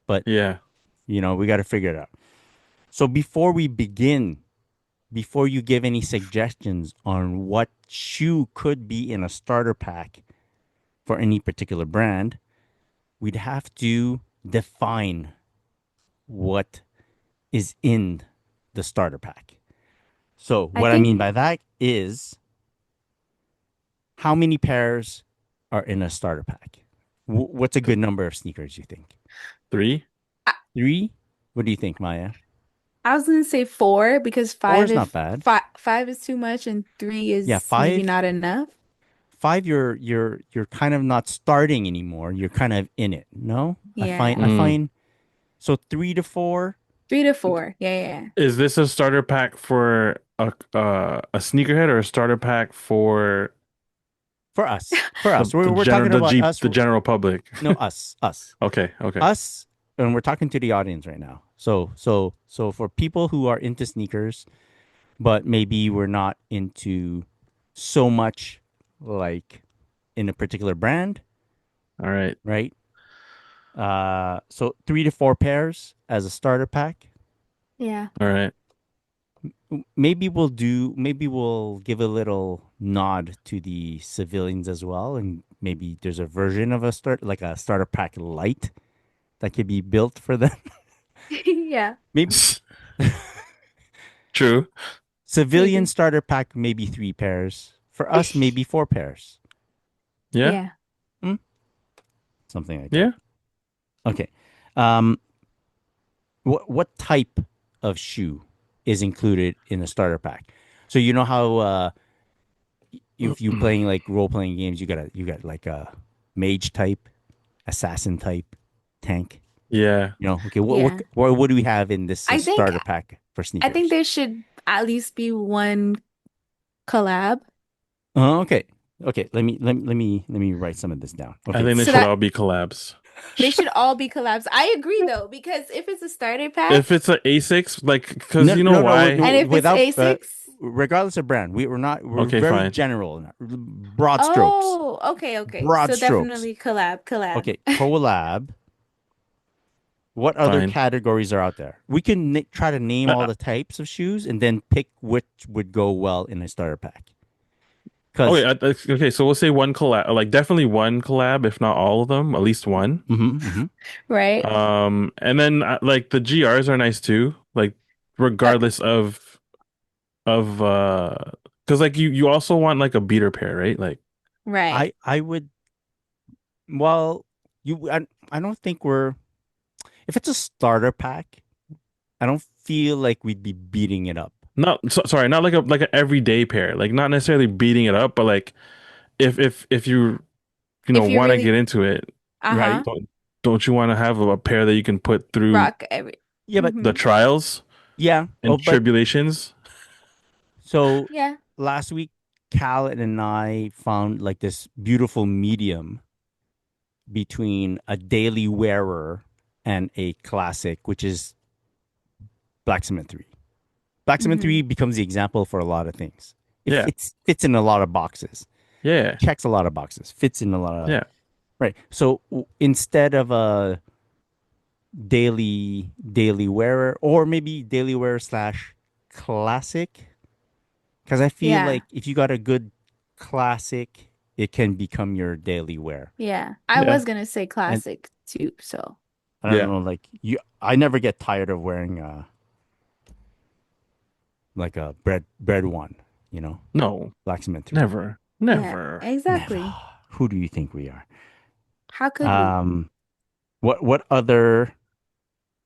but Yeah. we got to figure it out. So before we begin, before you give any suggestions on what shoe could be in a starter pack for any particular brand, we'd have to define what is in the starter pack. So I what I think mean by that is how many pairs are in a starter pack? What's a good number of sneakers you think? 3. I, Three? What do you think, Maya? I was gonna say four because Four five is not if bad. five is too much and three Yeah, is maybe five. not enough. Five, you're kind of not starting anymore. You're kind of in it. No, I Yeah, Mm. find so 3 to 4. 3 to 4. Yeah. Is this a starter pack for a sneakerhead or a starter pack for For us, the we're talking about us. the general public? No, us. Okay, okay. Us, and we're talking to the audience right now. So for people who are into sneakers, but maybe we're not into so much like in a particular brand, All right. right? So 3 to 4 pairs as a starter pack. Yeah. All right. Maybe we'll give a little nod to the civilians as well, and maybe there's a version of like a starter pack light that could be built for them. Yeah. Maybe True. civilian Maybe. starter pack, maybe 3 pairs. For us, maybe 4 pairs. Yeah. Yeah. Hmm? Something like that. Yeah. Okay. Um, what type of shoe is included in a starter pack? So you know how if you playing like role playing games, you got like a mage type, assassin type, tank. Yeah. Okay. What Yeah. what what do we have in this I think starter pack for I think sneakers? there should at least be one collab. Okay. Okay. Let me write some of this down. I Okay. think they So should that all be collabs. they should all be collabs. I agree though, because if it's a starter pack If it's an A6, like, because No, you know no, no, why? and if it's without Asics, regardless of brand, we're Okay, very fine. general, broad strokes, oh, okay. broad So strokes. definitely collab. Okay, collab. What other Fine. categories are out there? We can try to name all Uh, the types of shoes and then pick which would go well in a starter pack. okay, Because, okay. So we'll say one collab, like definitely one collab, if not all of them, at least one. Right? And then like the GRs are nice too, like Uh, regardless of because like you also want like a beater pair, right? Like, right. I would. Well, I don't think we're. If it's a starter pack, I don't feel like we'd be beating it up. not sorry, not like an everyday pair, like not necessarily beating it up, but like if you If you want to really get into it, Right. uh-huh, don't you want to have a pair that you can put through rock every Yeah, but the hmm trials yeah. Oh, and but tribulations? so Yeah. last week, Khaled and I found like this beautiful medium between a daily wearer and a classic, which is Black Cement 3. Black Cement hmm 3 becomes the example for a lot of things. It Yeah, fits in a lot of boxes, yeah, checks a lot of boxes, fits in a lot of. yeah. Right. So instead of a daily wearer, or maybe daily wearer slash classic, because I feel Yeah. like if you got a good classic, it can become your daily wear. Yeah. I Yeah. was gonna say And classic too, so I don't Yeah. know, like I never get tired of wearing like a bread one, you know, No, Black Cement 3. never, yeah, never. Never. exactly. Who do you think we are? How could we? Um, What other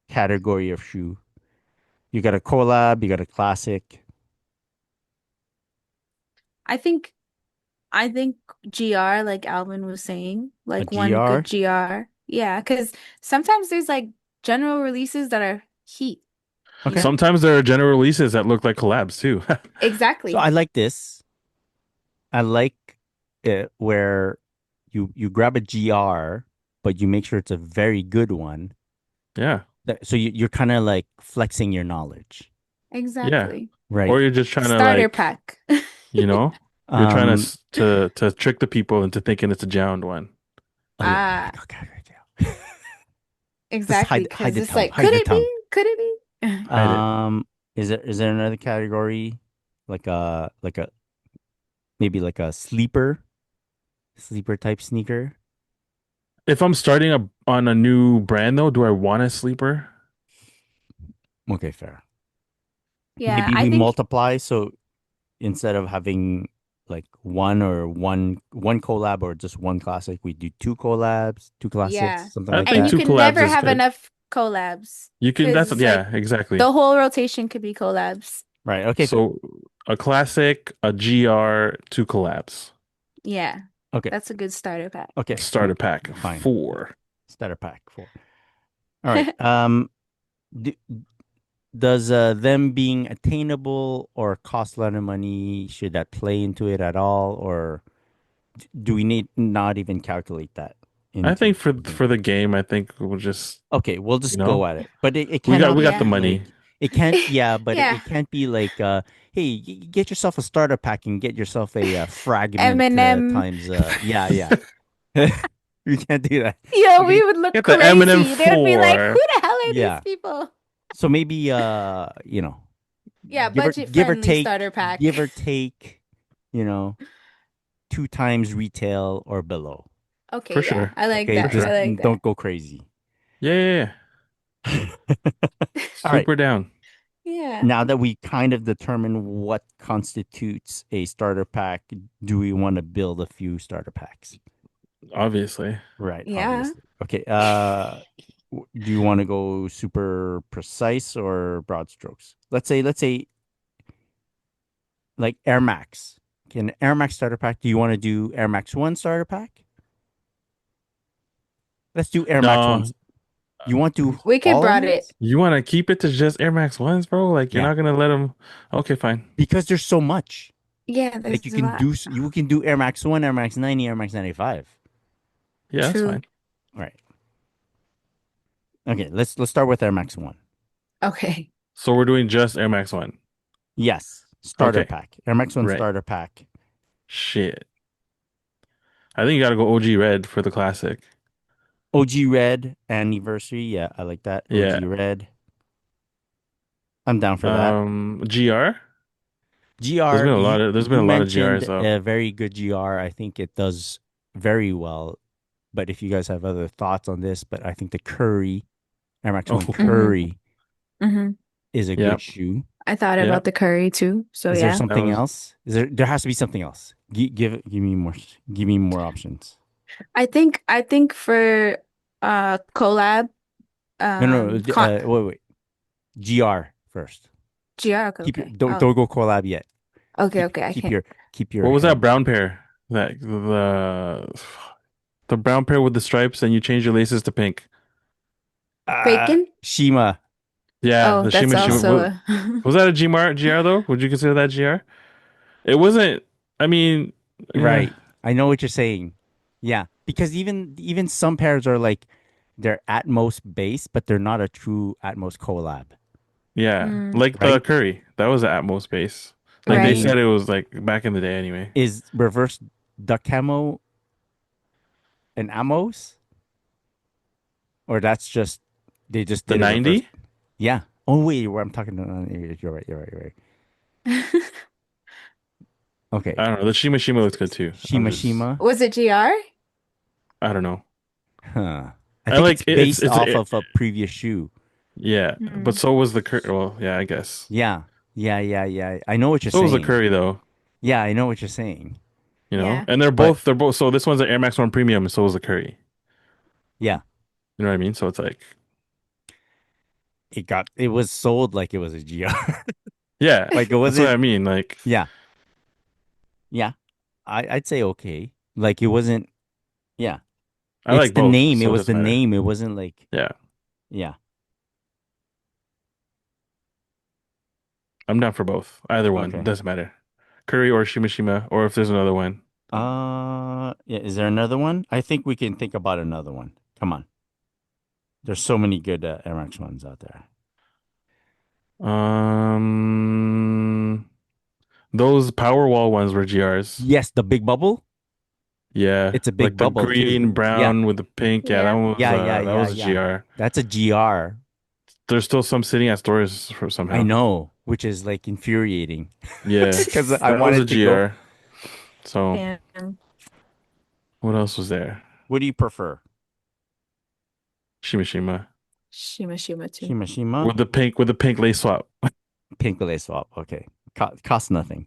category of shoe? You got a collab, you got a classic, I think I think GR, like Alvin was saying, a like one good GR. GR. Yeah, because sometimes there's like general releases that are heat, you Okay. know? Sometimes there are general releases that look like collabs too. So I Exactly. like this. I like it where you grab a GR, but you make sure it's a very good one. Yeah, So you're kind of like flexing your knowledge, yeah. Exactly. right? Or you're just trying to Starter like, pack. you know, you're trying to Um, to trick the people into thinking it's a Jound one. oh yeah, here we Ah, go. Okay, okay, okay. Just exactly. hide Because the it's tongue, like, hide could the it tongue. be? Could it be? Hide it. Is there another category like a maybe like a sleeper type sneaker? If I'm starting on a new brand though, do I want a sleeper? Okay, fair. Yeah, Maybe I we think, multiply. So instead of having like one collab or just one classic, we do two collabs, two classics, yeah. something I like And think you that. two can collabs never is have good. enough collabs You can, because that's, it's like yeah, exactly. the whole rotation could be collabs. Right. Okay. So a classic, a GR, two collabs. Yeah, Okay. that's a good starter pack. Okay. Starter pack Fine. four. Starter pack four. All right. D does them being attainable or cost a lot of money, should that play into it at all, or do we need not even calculate that I into think the game? for the game, I think we'll just, Okay, we'll you just go know, at it. But it we cannot got the Yeah. be like money. it can't yeah, but Yeah. it can't be like hey, get yourself a starter pack and get yourself a fragment Eminem. times yeah, yeah. We can't do that. Yo, we Okay. would look Get the Eminem crazy. They would be like, who 4. the hell are these Yeah. people? So maybe Yeah, give or budget give or friendly take starter pack. give or take, you know, two times retail or below. For Okay, yeah. sure. I like Okay, For that. just I sure. like that. don't go crazy. Yeah, yeah, yeah. All right. Super down. Yeah. Now that we kind of determine what constitutes a starter pack, do we want to build a few starter packs? Obviously. Right, Yeah. obviously. Okay. Do you want to go super precise or broad strokes? Let's say like Air Max. Okay, an Air Max starter pack. Do you want to do Air Max 1 starter pack? Let's do Air Max 1. No, You want to do We could all of broad them? it. you want to keep it to just Air Max 1s, bro? Like you're Yeah, not gonna let them. Okay, fine. because there's so much. Yeah, Like there's a lot. you can do Air Max 1, Air Max 90, Air Max 95. Yeah, that's True. fine. All right. Okay, let's start with Air Max 1. Okay. So we're doing just Air Max 1. Yes, starter Okay, pack. Air Max 1 right. starter pack. Shit. I think you gotta go OG Red for the classic. OG Red anniversary. Yeah, I like that. Yeah. OG Red. I'm down for that. GR. GR, There's been you a lot of mentioned GRs though. a very good GR. I think it does very well. But if you guys have other thoughts on this, but I think the Curry, Air Max 1 Oh, Mm-hmm. Curry Mm-hmm. is a good yep, shoe. I thought about yep. the curry too. So Is there yeah. That something was else? There has to be something else. Give me more options. I think for collab, No, no, con wait. GR first. GR, okay, Keep your okay. don't go collab yet. Okay, Keep okay, I keep can't. your keep your what was that head. brown pair? That the brown pair with the stripes and you change your laces to pink. Bacon? Shima. Yeah, Oh, the that's Shima Shima. also Was, a was that a GR though? Would you consider that GR? It wasn't. I mean, yeah, Right. I know what you're saying. Yeah, because even some pairs are like they're Atmos base, but they're not a true Atmos collab, yeah. Mm, Like the right? Curry, that was the Atmos base. I Like they right. said, mean, it was like back in the day anyway. is reverse duck camo an Amos, or that's just they just The did it reverse? 90? Yeah. Oh wait, where I'm talking. You're right. You're right. You're right. Okay. I don't know. The Shima Shima looks good too. I'm Shima just, Shima. Was it GR? I don't know. Huh. I I think it's like based off of a previous shoe. yeah, but Mm. so was the Curry. Well, yeah, I guess. Yeah. Yeah. Yeah. Yeah. I know what you're So was the saying. Curry though, Yeah, I know what you're saying. you know? Yeah. And But they're both so this one's an Air Max 1 Premium, and so was the Curry. yeah. You know what I mean? So it's like, It was sold like it was a GR. yeah, Like it that's what I wasn't. mean. Like, Yeah, yeah. I'd say okay. Like it wasn't. Yeah, I it's like the both, name. It so it was doesn't the matter. name. It wasn't like. Yeah, Yeah. I'm down for both. Either one Okay. doesn't matter. Curry or Shimashima, or if there's another one. Yeah. Is there another one? I think we can think about another one. Come on. There's so many good Air Max ones out there. Um, those Powerwall ones were GRs. Yes, the big bubble. Yeah, It's a like big the bubble too. green, Yeah. brown with the pink. Yeah, Yeah. Yeah, yeah, that yeah, was a yeah. GR. That's a GR. There's still some sitting at stores for I somehow. know, which is like infuriating Yeah, because I that was a wanted to go. GR. So Damn. what else was there? What do you prefer? Shimashima Shima Shima too. Shimashima, with the pink lace swap. pink lace swap. Okay. Cost nothing.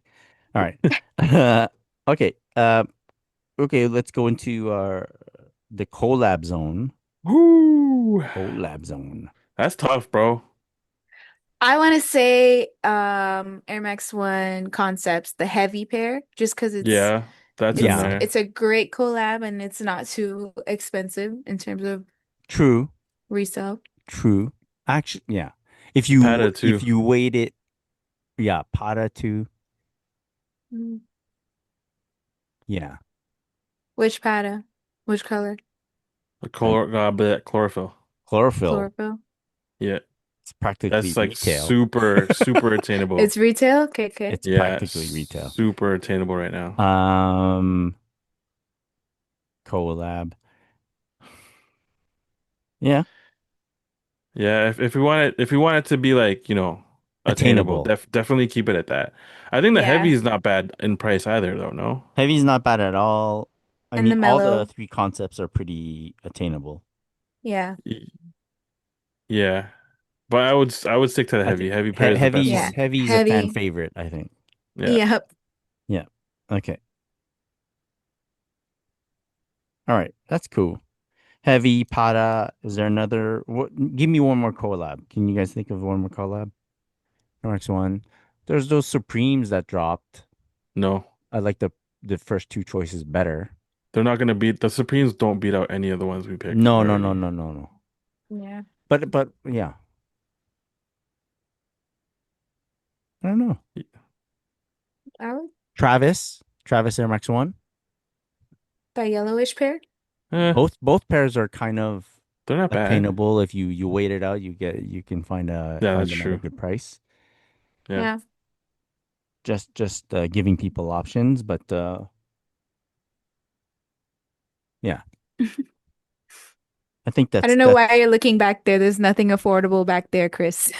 All right. Okay. Okay, let's go into the collab zone. Woo! Collab zone. That's tough, bro. I want to say Air Max One Concepts, the heavy pair, just because Yeah, that's in Yeah, there. it's a great collab and it's not too expensive in terms of true, resale. true. Actually, yeah. Pata If too. you weight it, yeah, Pada too. Mm. Yeah. Which pattern? Which color? The Like chlorophyll. chlorophyll, Chlorophyll. Yeah, it's practically that's like retail. super attainable. It's retail? Okay, okay. It's Yeah, practically retail. super attainable right now. Um, collab. Yeah, Yeah, if we want it to be like, attainable, attainable. definitely keep it at that. I think the heavy Yeah. is not bad in price either though, no? Heavy's not bad at all. I And mean, the all the mellow. three concepts are pretty attainable. Yeah. Y- Yeah. But I would stick to the I heavy. think Heavy pair is the best Yeah. one. heavy's a fan Heavy. favorite, I think. Yeah. Yep. Yeah. Okay. All right. That's cool. Heavy, Pada. Is there another? Give me one more collab. Can you guys think of one more collab? Next one. There's those Supremes that dropped. No. I like the first two choices better. They're not gonna beat the Supremes don't beat out any of the ones we picked No, no, no, already. no, no, no. Yeah. But yeah, I don't know. I would Travis Air Max One. that yellowish pair. Eh, Both pairs are kind of they're not bad. attainable. If you wait it out, you can Yeah, find that's them at a true. good price. Yeah. Yeah. Just giving people options, but yeah, I think I don't know that's why you're looking back there. There's nothing affordable back there, Chris.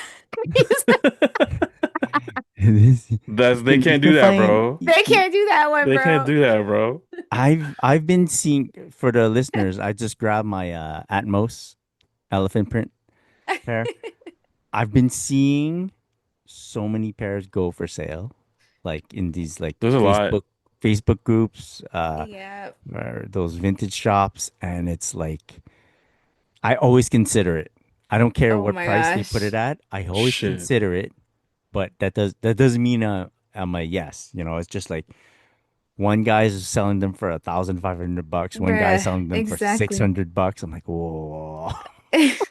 They you can't do can that, find. bro. They can't do that one, They can't bro. do that, bro. I've been seeing for the listeners. I just grabbed my Atmos elephant print pair. I've been seeing so many pairs go for sale, like in these like There's a lot. Facebook groups, Yeah. or those vintage shops, and it's like I always consider it. I don't care Oh what my price they put it gosh. at. I always Shit. consider it, but that doesn't mean I'm a yes. It's just like one guy's selling them for $1,500. One guy's Bruh. selling them for six Exactly. hundred bucks. I'm like, whoa. It's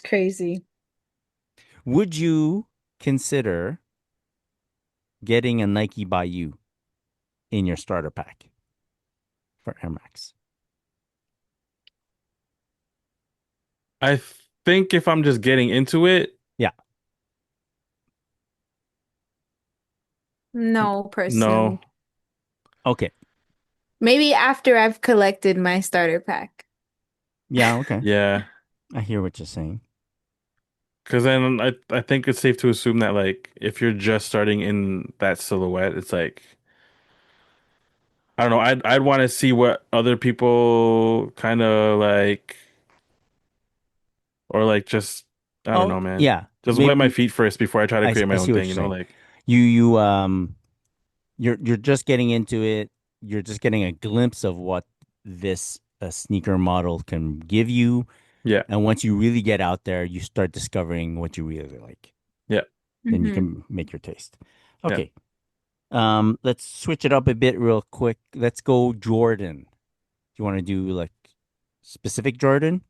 crazy. Would you consider getting a Nike by you in your starter pack for Air Max? I think if I'm just getting into it, Yeah. No, no. personally. Okay. Maybe after I've collected my starter pack. Yeah. Okay. Yeah. I hear what you're saying. Because then I think it's safe to assume that like if you're just starting in that silhouette, it's like I don't know, I'd want to see what other people kind of like or like just I don't Oh, know, man. yeah. Just wet my Maybe feet first before I try to create my I own see what thing, you're saying. like You you're just getting into it. You're just getting a glimpse of what this a sneaker model can give you. Yeah. And once you really get out there, you start discovering what you really like. Yeah. Then you Mm-hmm. can make your taste. Yeah. Okay. Let's switch it up a bit real quick. Let's go Jordan. Do you want to do like specific Jordan?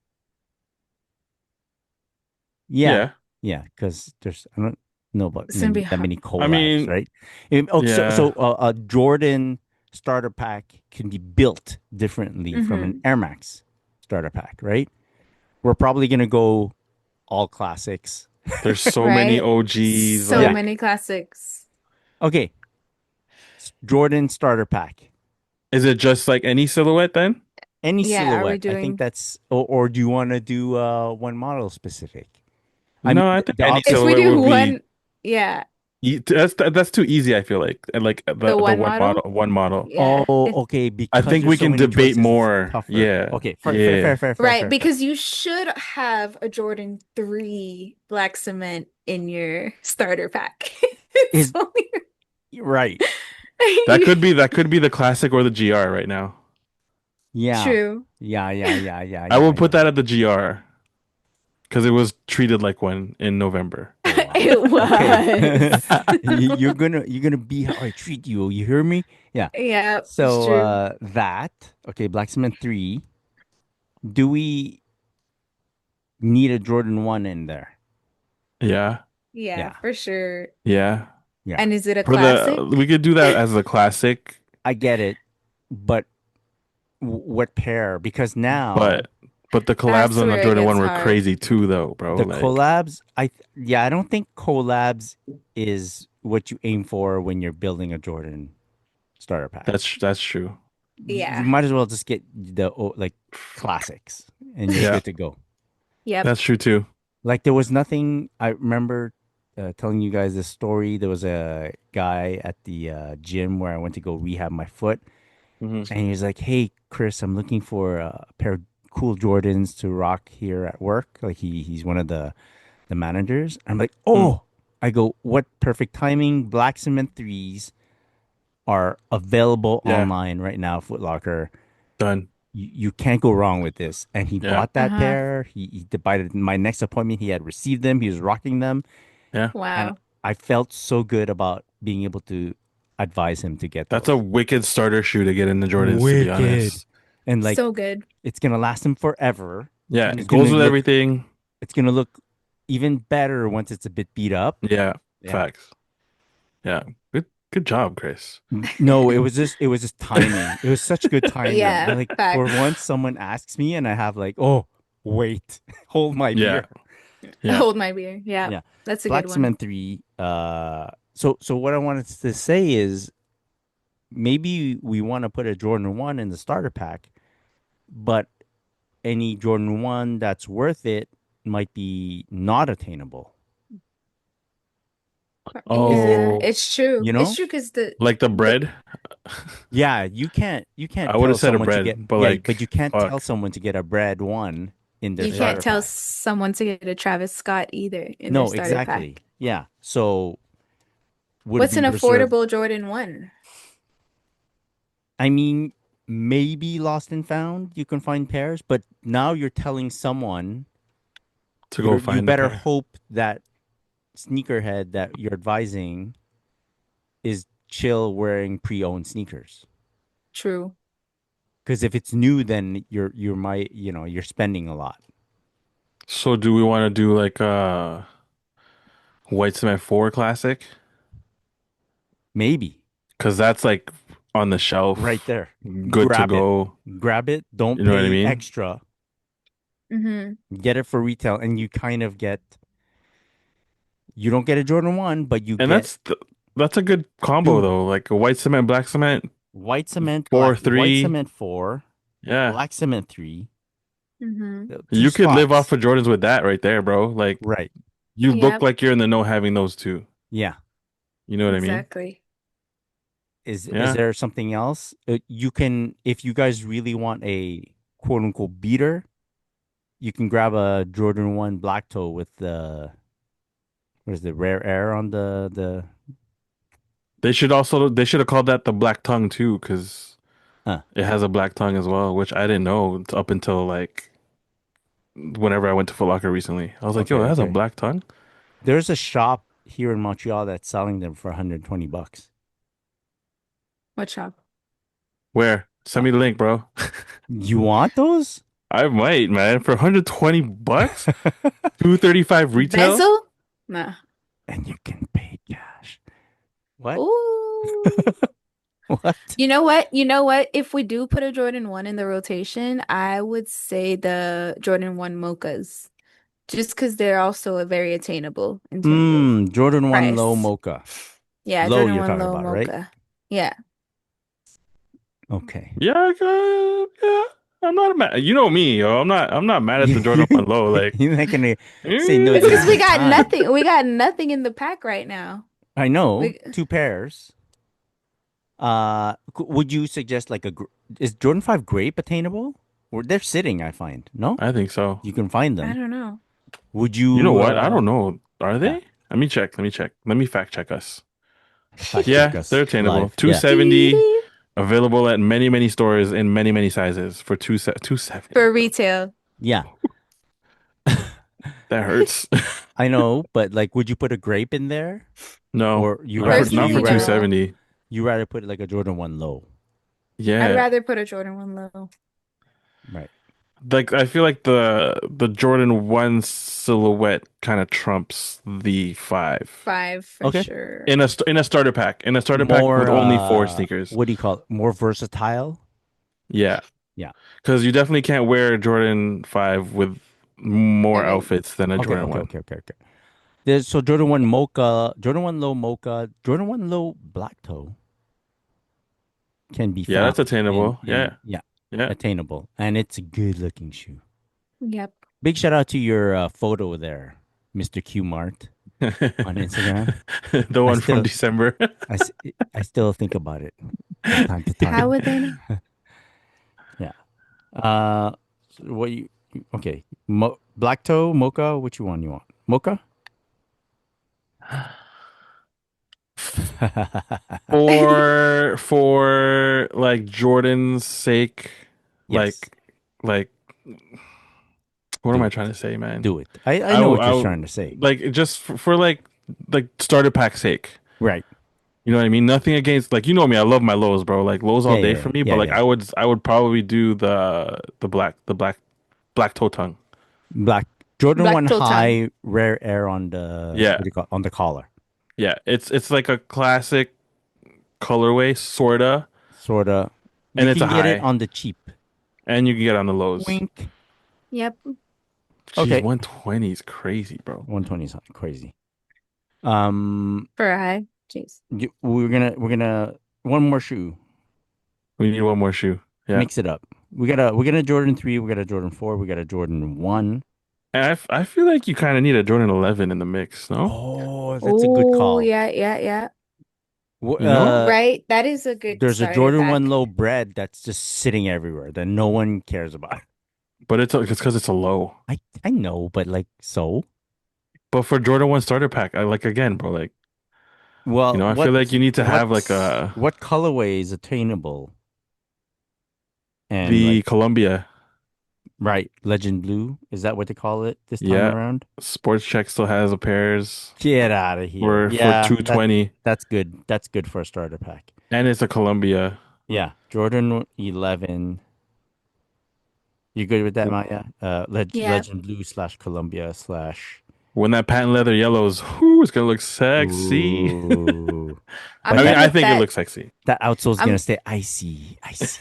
Yeah. Yeah. Yeah, because there's I don't know about It's gonna be that hard. many I collabs, mean, right? yeah. A Jordan starter pack can be built differently from an Mm-hmm. Air Max starter pack, right? We're probably gonna go all classics. There's so many Right? OGs. So Yeah. many classics. Okay. Jordan starter pack. Is it just like any silhouette then? Any Yeah, are we silhouette. I think doing that's or do you want to do one model specific? I mean, No, I think the any if we silhouette do would be one, yeah, that's too easy, I feel like. And like the the one one model? model, one model. Oh, Yeah. It okay. I Because think there's we so can many debate choices, it's more. tougher. Yeah. Okay, Yeah. right, fair. because you should have a Jordan 3 black cement in your starter pack. It's Is only right. That could be the classic or the GR right now. Yeah. True. I will put Yeah. that at the GR because it was treated like one in November. Oh wow. It Okay. was. You're gonna be how I treat you. You hear me? Yeah. Yeah, it's So true. that okay, Black Cement 3. Do we need a Jordan 1 in there? Yeah. Yeah, Yeah. for sure. Yeah. Yeah. And is it a For the classic? we could do that as a classic, I get it, but what pair? Because now but the collabs That's on the where it Jordan gets 1 were hard. crazy too though, bro. the Like collabs, I don't think collabs is what you aim for when you're building a Jordan starter pack. that's true. You Yeah. might as well just get the like classics and you're Yeah. good to go. Yep. That's true too. Like there was nothing. I remember telling you guys this story. There was a guy at the gym where I went to go rehab my foot, Hmm. and he was like, "Hey, Chris, I'm looking for a pair of cool Jordans to rock here at work." Like he's one of the managers. I'm like, Mm. "Oh." I go, "What perfect timing. Black Cement 3s are available Yeah. online right now, Foot Locker. Done. You can't go wrong with this." And he Yeah. bought that Uh-huh. pair. By my next appointment, he had received them. He was rocking them. Yeah. And Wow. I felt so good about being able to advise him to get That's a those. wicked starter shoe to get in the Jordans, to be Wicked. honest. And like So good. it's gonna last him forever. Yeah, And it goes with everything. it's gonna look even better once it's a bit beat up. Yeah, Yeah. facts. Yeah. Good job, Chris. No, it was just timing. It was such good timing. Yeah, Like for facts. once someone asks me and I have like, oh, wait, hold my Yeah. beer. Yeah. Hold my beer. Yeah, Yeah. that's a good Black one. Cement 3. So what I wanted to say is maybe we want to put a Jordan 1 in the starter pack, but any Jordan 1 that's worth it might be not attainable. Yeah, Oh, it's true. You It's know? true because like the the bread? Yeah, you can't I would tell have said a someone to bread, get but yeah, but you like, can't tell fuck. someone to get a bread 1 in their you Yeah. can't starter tell pack. someone to get a Travis Scott either in their No, starter exactly. pack. Yeah. So would What's we an reserve affordable Jordan 1? I mean, maybe lost and found, you can find pairs, but now you're telling someone To go you find a better pair. hope that sneakerhead that you're advising is chill wearing pre-owned sneakers. True. Because if it's new, then you're spending a lot. So do we want to do like White Cement 4 Classic? Maybe Because that's like on the right shelf, there. good to Grab it. go. Grab it. Don't You know what I pay mean? extra. Mm-hmm. Get it for retail, and you kind of get. You don't get a Jordan 1, but you And get that's a good combo two. though. Like a White Cement, Black Cement, White 4-3. cement 4, Yeah. black cement 3, Mm-hmm. two You could live off spots. of Jordans with that right there, bro. Like Right. you look Yep, like you're in the know having those two. Yeah. You know what I mean? exactly. Is Yeah. there something else? You can, if you guys really want a quote unquote beater, you can grab a Jordan 1 black toe with the what is the rare air on the They should have called that the Black Tongue too, because Huh. It has a black tongue as well, which I didn't know up until like whenever I went to Foot Locker recently. I was like, Okay, yo, it has a okay. black tongue? There's a shop here in Montreal that's selling them for 120 bucks. What shop? Where? Send me the link, bro. You want those? I might, man. For 120 bucks? 235 retail? Bezel? Nah. And you can pay cash. What? Ooh. What? You know what? You know what? If we do put a Jordan 1 in the rotation, I would say the Jordan 1 Mochas. Just because they're also very attainable in terms of Jordan 1 Low price. Mocha. Yeah, Low Jordan you're 1 talking Low about, right? Mocha. Yeah. Okay. Yeah, yeah. I'm not mad. You know me, yo. I'm not mad at the Jordan 1 low. Like, You're not gonna say no It's at because we any got time. nothing. We got nothing in the pack right now. I know, We, 2 pairs. Would you suggest like is Jordan 5 grape attainable? Or they're sitting, I find. No? I think so. You can find I them. don't know. Would You know you what? I don't know. Are yeah, they? Let me check. Let me check. Let me fact check us. fact check Yeah, us they're attainable. live. Yeah. 270 available at many, many stores in many, many sizes for 270. For retail. Yeah. That hurts. I know, but like would you put a grape in there? No, Or you not for rather not Personally, for you rather no. 270. you rather put like a Jordan 1 low. I'd Yeah. rather put a Jordan 1 low. Right. Like I feel like the Jordan 1 silhouette kind of trumps the 5 5 for Okay. sure. in a starter pack. In a starter pack with More only four sneakers. what do you call it? More versatile? Yeah. Yeah. Because you definitely can't wear Jordan 5 with more Seven. outfits than a Okay, Jordan okay, 1. okay, okay, okay. So Jordan 1 Mocha, Jordan 1 Low Mocha, Jordan 1 Low Black Toe can be Yeah, found that's attainable. in yeah, Yeah. attainable. And it's a good looking shoe. Yep. Big shout out to your photo there, Mr. Q Mart on Instagram. The I one from still December. I, s- I still think about it from time to How time. would they know? Yeah. So what you okay? Black Toe, Mocha, which one you want? Mocha? For like Jordan's sake, Yes. like like what am Do I it. trying to say, man? Do it. I know what I you're trying to say. like just for like starter pack sake. Right. You know what I mean? Nothing against like you know me, I love my lows, bro. Like lows Yeah, all day yeah, for yeah, me, yeah, but like yeah. I would probably do the black toe tongue. Black Jordan Black 1 toe tongue. high rare air on the Yeah. what do you call on the collar. Yeah, it's like a classic colorway sorta, Sorta. You and it's a can get it high, on the cheap. and you can get on the lows. Wink. Yep. Jeez, Okay. 120 is crazy, bro. 120 is crazy. Um For a high. Jeez. we're gonna one more shoe. We need one more shoe. Yeah, Mix it up. We got a Jordan 3, we got a Jordan 4, we got a Jordan 1. and I feel like you kind of need a Jordan 11 in the mix, no? Oh, that's a good Oh, call. yeah, yeah, yeah. Wh- You know? Uh, Right? That is a good there's a starter Jordan 1 pack. low bread that's just sitting everywhere that no one cares about. But it's because it's a low. I know, but like so. But for Jordan 1 starter pack, I like again, bro. Like Well, I feel like you need to have like what colorway is attainable? And the like Columbia. right, Legend Blue, is that what they call it this time Yeah, around? Sports Check still has a pairs Get out of here. for Yeah, 220, that's good. That's good for a starter pack. and it's a Columbia. Yeah, Jordan 11. You good with that, Maya? Yeah. Legend Blue / Columbia / When that patent leather yellows, whoo, it's gonna look sexy. Ooh. I'm But good I with think it that. looks sexy. that outsole's I'm gonna stay icy, icy,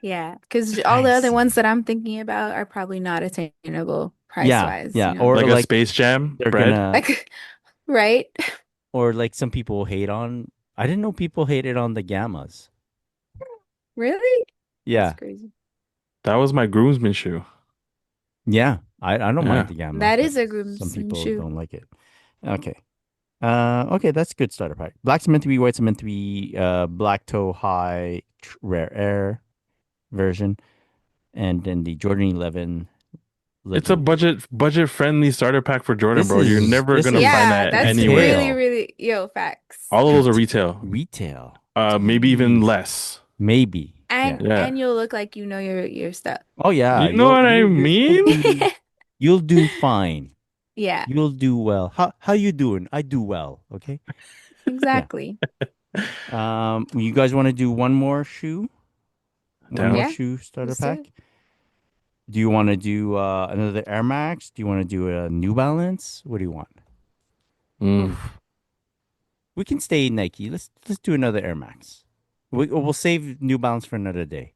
Yeah, because all the other icy. ones that I'm thinking about are probably not attainable price Yeah, wise, yeah. you know. Or Like a like Space Jam they're bread. gonna, Like, right? or like some people hate on. I didn't know people hated on the gammas. Really? Yeah, That's crazy. That was my groomsman shoe. yeah. I don't Yeah. mind the gamma. That but is a some groomsman people shoe. don't like it. Okay. Okay, that's a good starter pack. Black's meant to be, white's meant to be. Black toe high rare air version, and then the Jordan 11. It's a budget friendly starter pack for Jordan, bro. You're never this gonna is find Yeah, that that's anywhere. really, really, facts. All of those are retail. Retail. Maybe even Jeez. less. Maybe. And Yeah. Yeah. and you'll look like you know your stuff. Oh yeah, You know what I mean? you'll do fine. Yeah, You'll do well. How you doing? I do well. Okay. Yeah. exactly. You guys want to do one more shoe? One more Down. Yeah, shoe starter let's do pack? it. Do you want to do another Air Max? Do you want to do a New Balance? What do you want? Mm. Oof. We can stay Nike. Let's do another Air Max. We'll save New Balance for another day.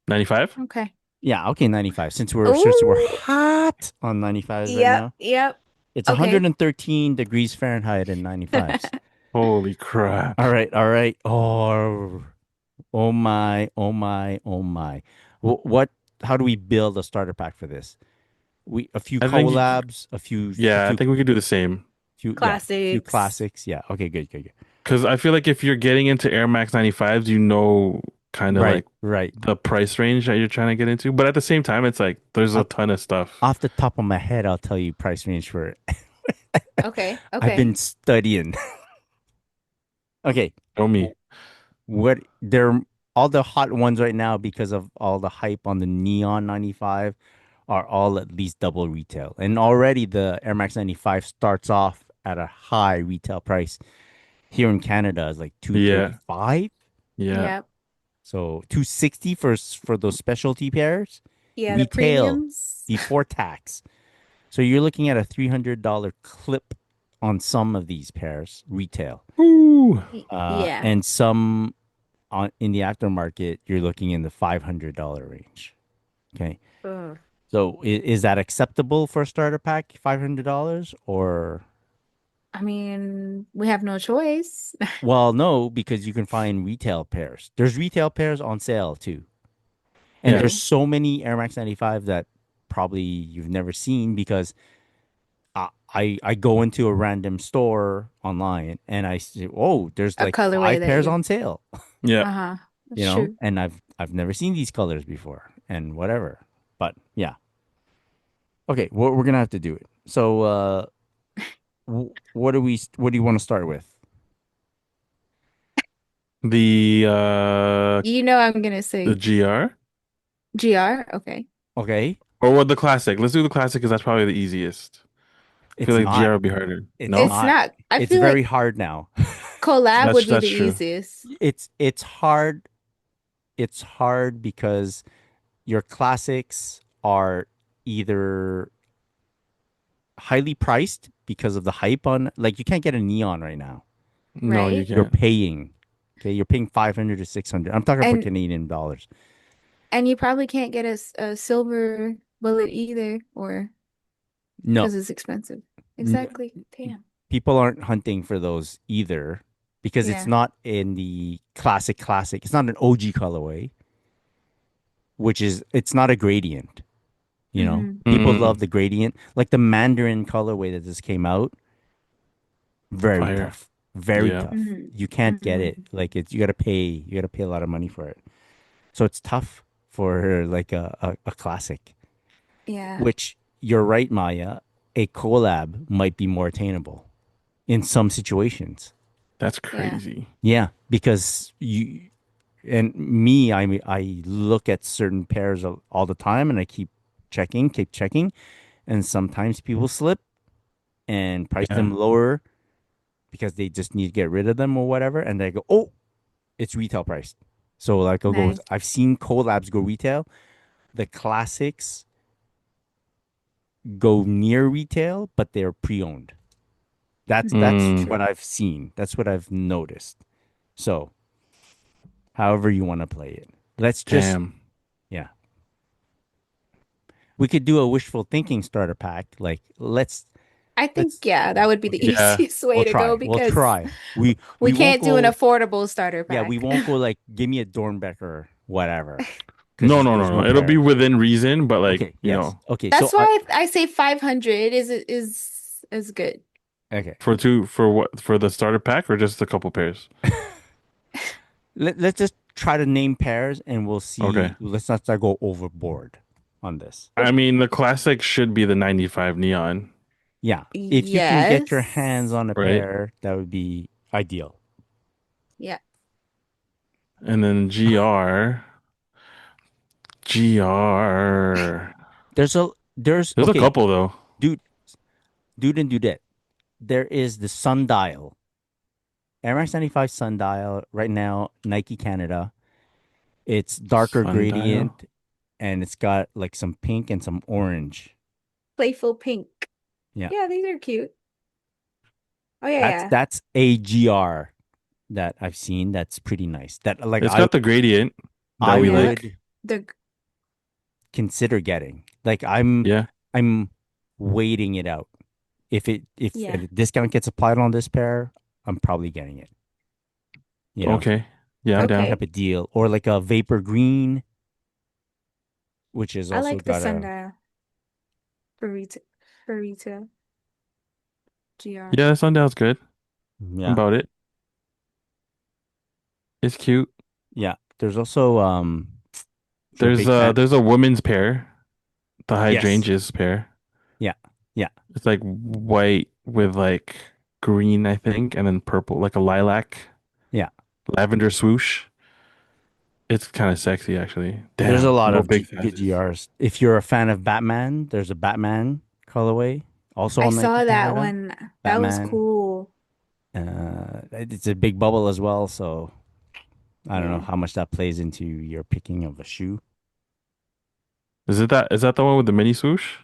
95? Okay. Yeah, okay, 95. Since we're Ooh. hot on 95s right Yep. now. Yep. It's Okay. 113 degrees Fahrenheit in 95s. Holy crap. All right, all right. Oh my, oh my, oh my. What how do we build a starter pack for this? We a few I think, collabs, a yeah, I think we could do the same. few Classics. classics. Yeah. Okay, good, good, good. Because I feel like if you're getting into Air Max 95s, you know kind of Right, like right. the price range that you're trying to get into. But at the same time, it's like there's a Off, ton of stuff. off the top of my head, I'll tell you price range for it. Okay. I've Okay. been studying. Okay, Show me. what they're all the hot ones right now because of all the hype on the Neon 95 are all at least double retail. And already the Air Max 95 starts off at a high retail price. Here in Canada is like Yeah. 235. Yeah. Yep. So 260 for those specialty pairs. Yeah, the Retail premiums. before tax. So you're looking at a $300 clip on some of these pairs, retail. Ooh. Yeah. And some in the aftermarket, you're looking in the $500 range. Okay. Ugh. So is that acceptable for a starter pack, $500 or? I mean, we have no choice. Well, no, because you can find retail pairs. There's retail pairs on sale too. And Yeah. there's True. so many Air Max 95 that probably you've never seen because I go into a random store online and I say, oh, there's A like colorway five that pairs you. on sale, Yeah. Uh-huh. That's true. and I've never seen these colors before and whatever. But yeah. Okay, we're gonna have to do it. So what do you want to start with? The You know I'm gonna the say GR GR. Okay. Okay. or what the classic. Let's do the classic because that's probably the easiest. I feel It's like not. GR would be harder. It's No? It's not. not. I It's feel very like hard now. collab would be the That's true. easiest. It's hard. It's hard because your classics are either highly priced because of the hype on like you can't get a neon right now. No, you Right? You're can't. paying. Okay, you're paying 500 to 600. I'm talking for And Canadian dollars. and you probably can't get a silver bullet either, or No. because it's expensive. N- Exactly. Damn. People aren't hunting for those either because it's Yeah. not in the classic. It's not an OG colorway, which is it's not a gradient, you know. Hmm. People love Mm, the gradient. Like the Mandarin colorway that just came out, very fire. tough. Very Yeah. tough. Hmm. You can't get Hmm. it. Like it's you gotta pay a lot of money for it. So it's tough for like a classic. Yeah. Which you're right, Maya. A collab might be more attainable in some situations. That's Yeah. crazy. Yeah, because you and me, I look at certain pairs all the time, and I keep checking, and sometimes people slip and price Yeah. them lower because they just need to get rid of them or whatever, and they go, oh, it's retail priced. So like Nice. I've seen collabs go retail. The classics go near retail, but they're pre-owned. That's Mm, what True. I've seen. That's what I've noticed. So, however you want to play it. Let's just damn. yeah. We could do a wishful thinking starter pack. Like I think, let's yeah, that would be the Yeah. easiest way to go we'll because try. We we we won't can't do an go affordable starter yeah, we pack. won't go like give me a Dornbecker whatever No, because no, there's no, no no. It'll be pair. within reason, but like, Okay, yes. Okay, so That's why I say 500 is good. okay. for what for the starter pack or just a couple pairs? Let's just try to name pairs and we'll Okay. see. Let's not start go overboard on this. I mean, the classic should be the 95 neon, Yeah. If you can get your hands Yes. on a right? pair, that would be ideal. Yeah. And then GR. GR. There's a Okay, couple though. dude, dude and dudette. There is the sundial. Air Max 95 sundial right now, Nike Canada. It's darker Sundial. gradient and it's got like some pink and some orange. Playful pink. Yeah. Yeah, these are cute. Oh yeah, That's yeah. that's a GR that I've seen. That's pretty nice. That like It's got the gradient that I we Yeah. like. would The consider getting. Like I'm waiting it out. If yeah. a discount gets applied on this pair, I'm probably getting it. You know, Okay. Yeah, I'm type down. Okay. type of deal. Or like a vapor green, which is I also like the got a sundial for retail. GR. Yeah, Sundial's good. I'm yeah. about it. It's cute. Yeah. There's also if you're a There's big fan. a women's pair, the Yes. hydrangeas pair. Yeah. Yeah. It's like white with like green, I think, and then purple, like a lilac, Yeah. lavender swoosh. It's kind of sexy, actually. There's a Damn, lot no of big good sizes. GRs. If you're a fan of Batman, there's a Batman colorway, also I on Nike saw that Canada. one. That was Batman. cool. It's a big bubble as well, so I don't know Yeah. how much that plays into your picking of a shoe. Is that the one with the mini swoosh?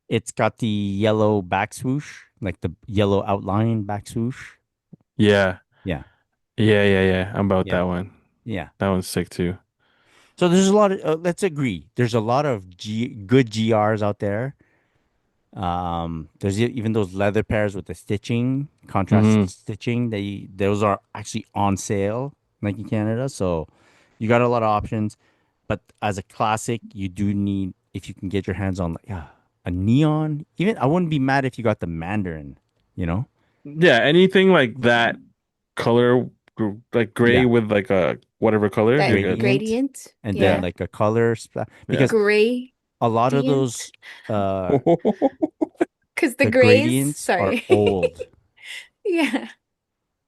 It's got the yellow back swoosh, like the yellow outline back swoosh. Yeah. Yeah, Yeah. I'm about yeah, that one. yeah. That one's sick too. So there's a lot of let's agree. There's a lot of good GRs out there. There's even those leather pairs with the stitching, contrast Hmm. stitching. Those are actually on sale, Nike Canada. So you got a lot of options. But as a classic, you do need if you can get your hands on like a neon. Even I wouldn't be mad if you got the Mandarin. You know? Yeah, anything like that color, like gray Yeah, with like a whatever color, you're That good. gradient, gradient. and then Yeah. like a color Yeah. because Gradient. a lot of those Because the the grays, gradients are sorry. old. Yeah.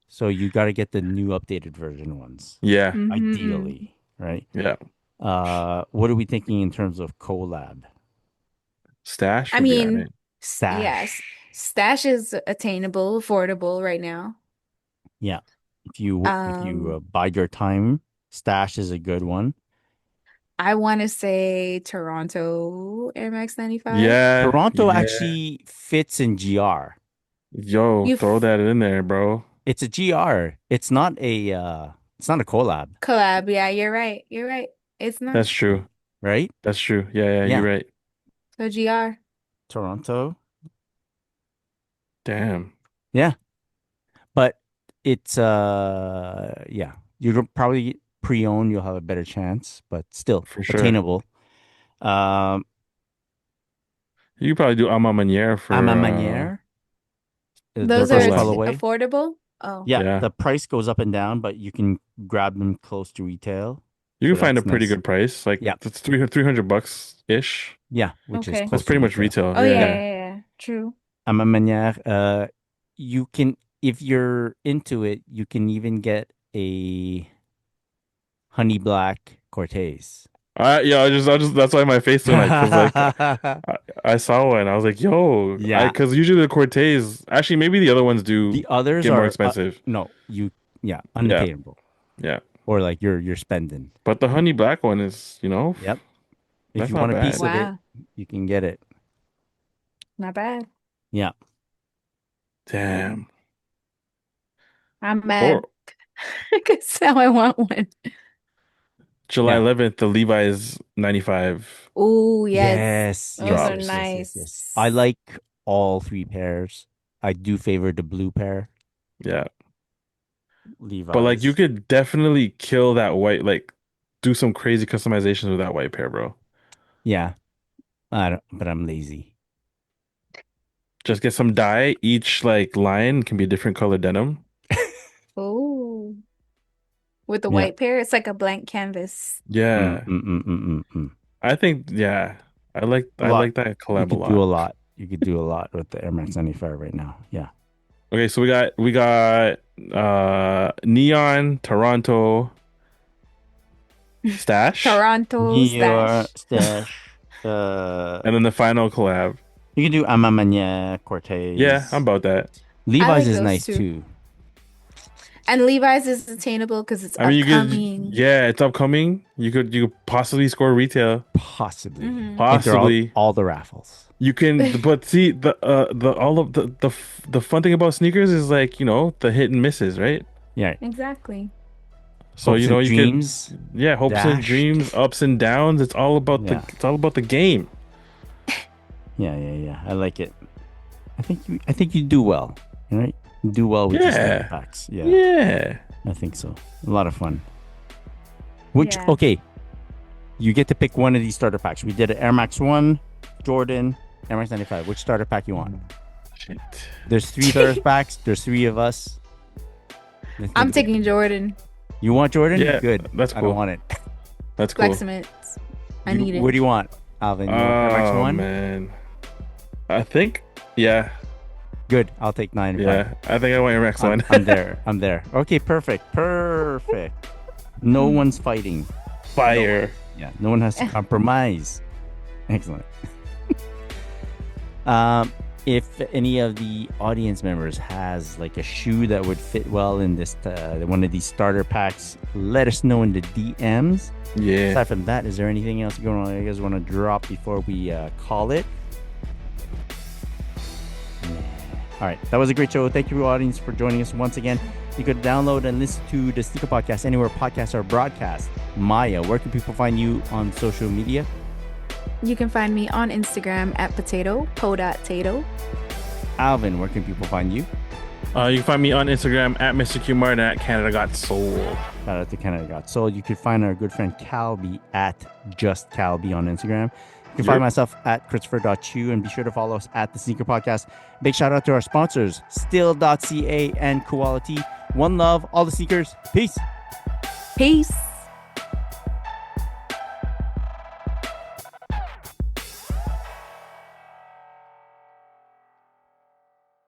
So you got to get the new updated version ones, Yeah. Hmm. ideally, right? Yeah. What are we thinking in terms of collab? Stash I would be at mean, it. yes, Stash. stash is attainable, affordable right now. Yeah. If you Um, bide your time, Stash is a good one. I want to say Toronto Air Max 95. Yeah. Toronto Yeah. actually fits in GR. Yo, You throw f that in there, bro. It's a GR. It's not a collab, collab. Yeah, you're right. You're right. It's not. That's true. right? That's true. Yeah, you're Yeah. right. So GR. Toronto. Damn. Yeah. But it's yeah. You'll probably pre-own, you'll have a better chance, but still For sure. attainable. Um You could probably do Ama Maniere à ma for manière, the Those for are first collab. colorway. affordable. Oh, Yeah, Yeah. the price goes up and down, but you can grab them close to retail. You So can find a that's pretty nice. good price. Like Yeah. it's 300 bucks ish. Yeah, which is okay. That's close to pretty much retail. retail. Oh yeah, Yeah. Yeah. yeah, yeah. True. À ma manière, you can if you're into it, you can even get a honey black Cortez. Yeah, I just that's why my face went like, cause like I saw one. I was like, yo, Yeah. cause usually the Cortez, actually maybe the other ones do The others get more are expensive. no, yeah, Yeah, unattainable. yeah. Or like you're spending. But the honey black one is, Yep. If that's you not want a piece bad. of it, Wow, you can get it. not bad. Yeah. Damn. I'm mad Or because now I want one. July Yeah. 11th, the Levi's 95 Oh yes, Yes, those yes, are drops. nice. I like all three pairs. I do favor the blue pair, Yeah. But like you Levi's. could definitely kill that white, like do some crazy customizations with that white pair, bro. Yeah, I don't, but I'm lazy. Just get some dye. Each like line can be a different color denim. Oh, with the Yeah. white pair, it's like a blank canvas. Mm, Yeah. mm, mm, mm, mm, mm. I think yeah. A I lot. like that You collab a could do a lot. lot. You could do a lot with the Air Max 95 right now. Yeah. Okay, so we got Neon, Toronto, Stash. Toronto New York stash. stash. And then the final collab. You can do Amamanya, Cortez. Yeah, I'm about that. Levi's like is those nice two. too. And Levi's is attainable because it's I mean, upcoming. it's upcoming. You could possibly score retail. Possibly. Mhm. If they're Possibly. all the raffles. You can, but see the all of the fun thing about sneakers is like the hit and misses, right? Yeah. Exactly. So Hopes you and could dreams. hopes and dashed. dreams, ups and downs. It's all about Yeah. the game. Yeah. I like it. I think you do well. Right? You do well with the starter packs. Yeah. Yeah. I think so. A lot of fun. Which Yeah. okay. You get to pick one of these starter packs. We did an Air Max 1, Jordan, Air Max 95. Which starter pack you want? Shit. There's 3 starter packs. There's 3 of us. I'm taking Jordan. You want Jordan? Yeah, Good. that's I don't cool. want it. That's cool. Flex I need it. What do you want, Alvin? You want Air Max 1? Man. I think Good. I'll take 9 and 5. yeah. I think I want your next one. I'm there. Okay, perfect. No one's fighting. Fire. Yeah, no one has to compromise. Excellent. If any of the audience members has like a shoe that would fit well in this one of these starter packs, let us know in the DMs. Yeah. Aside from that, is there anything else you guys want to drop before we call it? All right, that was a great show. Thank you, audience, for joining us once again. You could download and listen to the Sneaker Podcast anywhere podcasts are broadcast. Maya, where can people find you on social media? You can find me on Instagram at po.tato. Alvin, where can people find you? You can find me on Instagram at Mr. Q Martin at Canada Got Soul. Shout out to Canada Got Sold. You can find our good friend Calby at Just Calby on Instagram. You can find myself at Christopher.chu, and be sure to follow us at the Sneaker Podcast. Big shout out to our sponsors, Still.ca and Quality. One love, all the sneakers. Peace. Peace.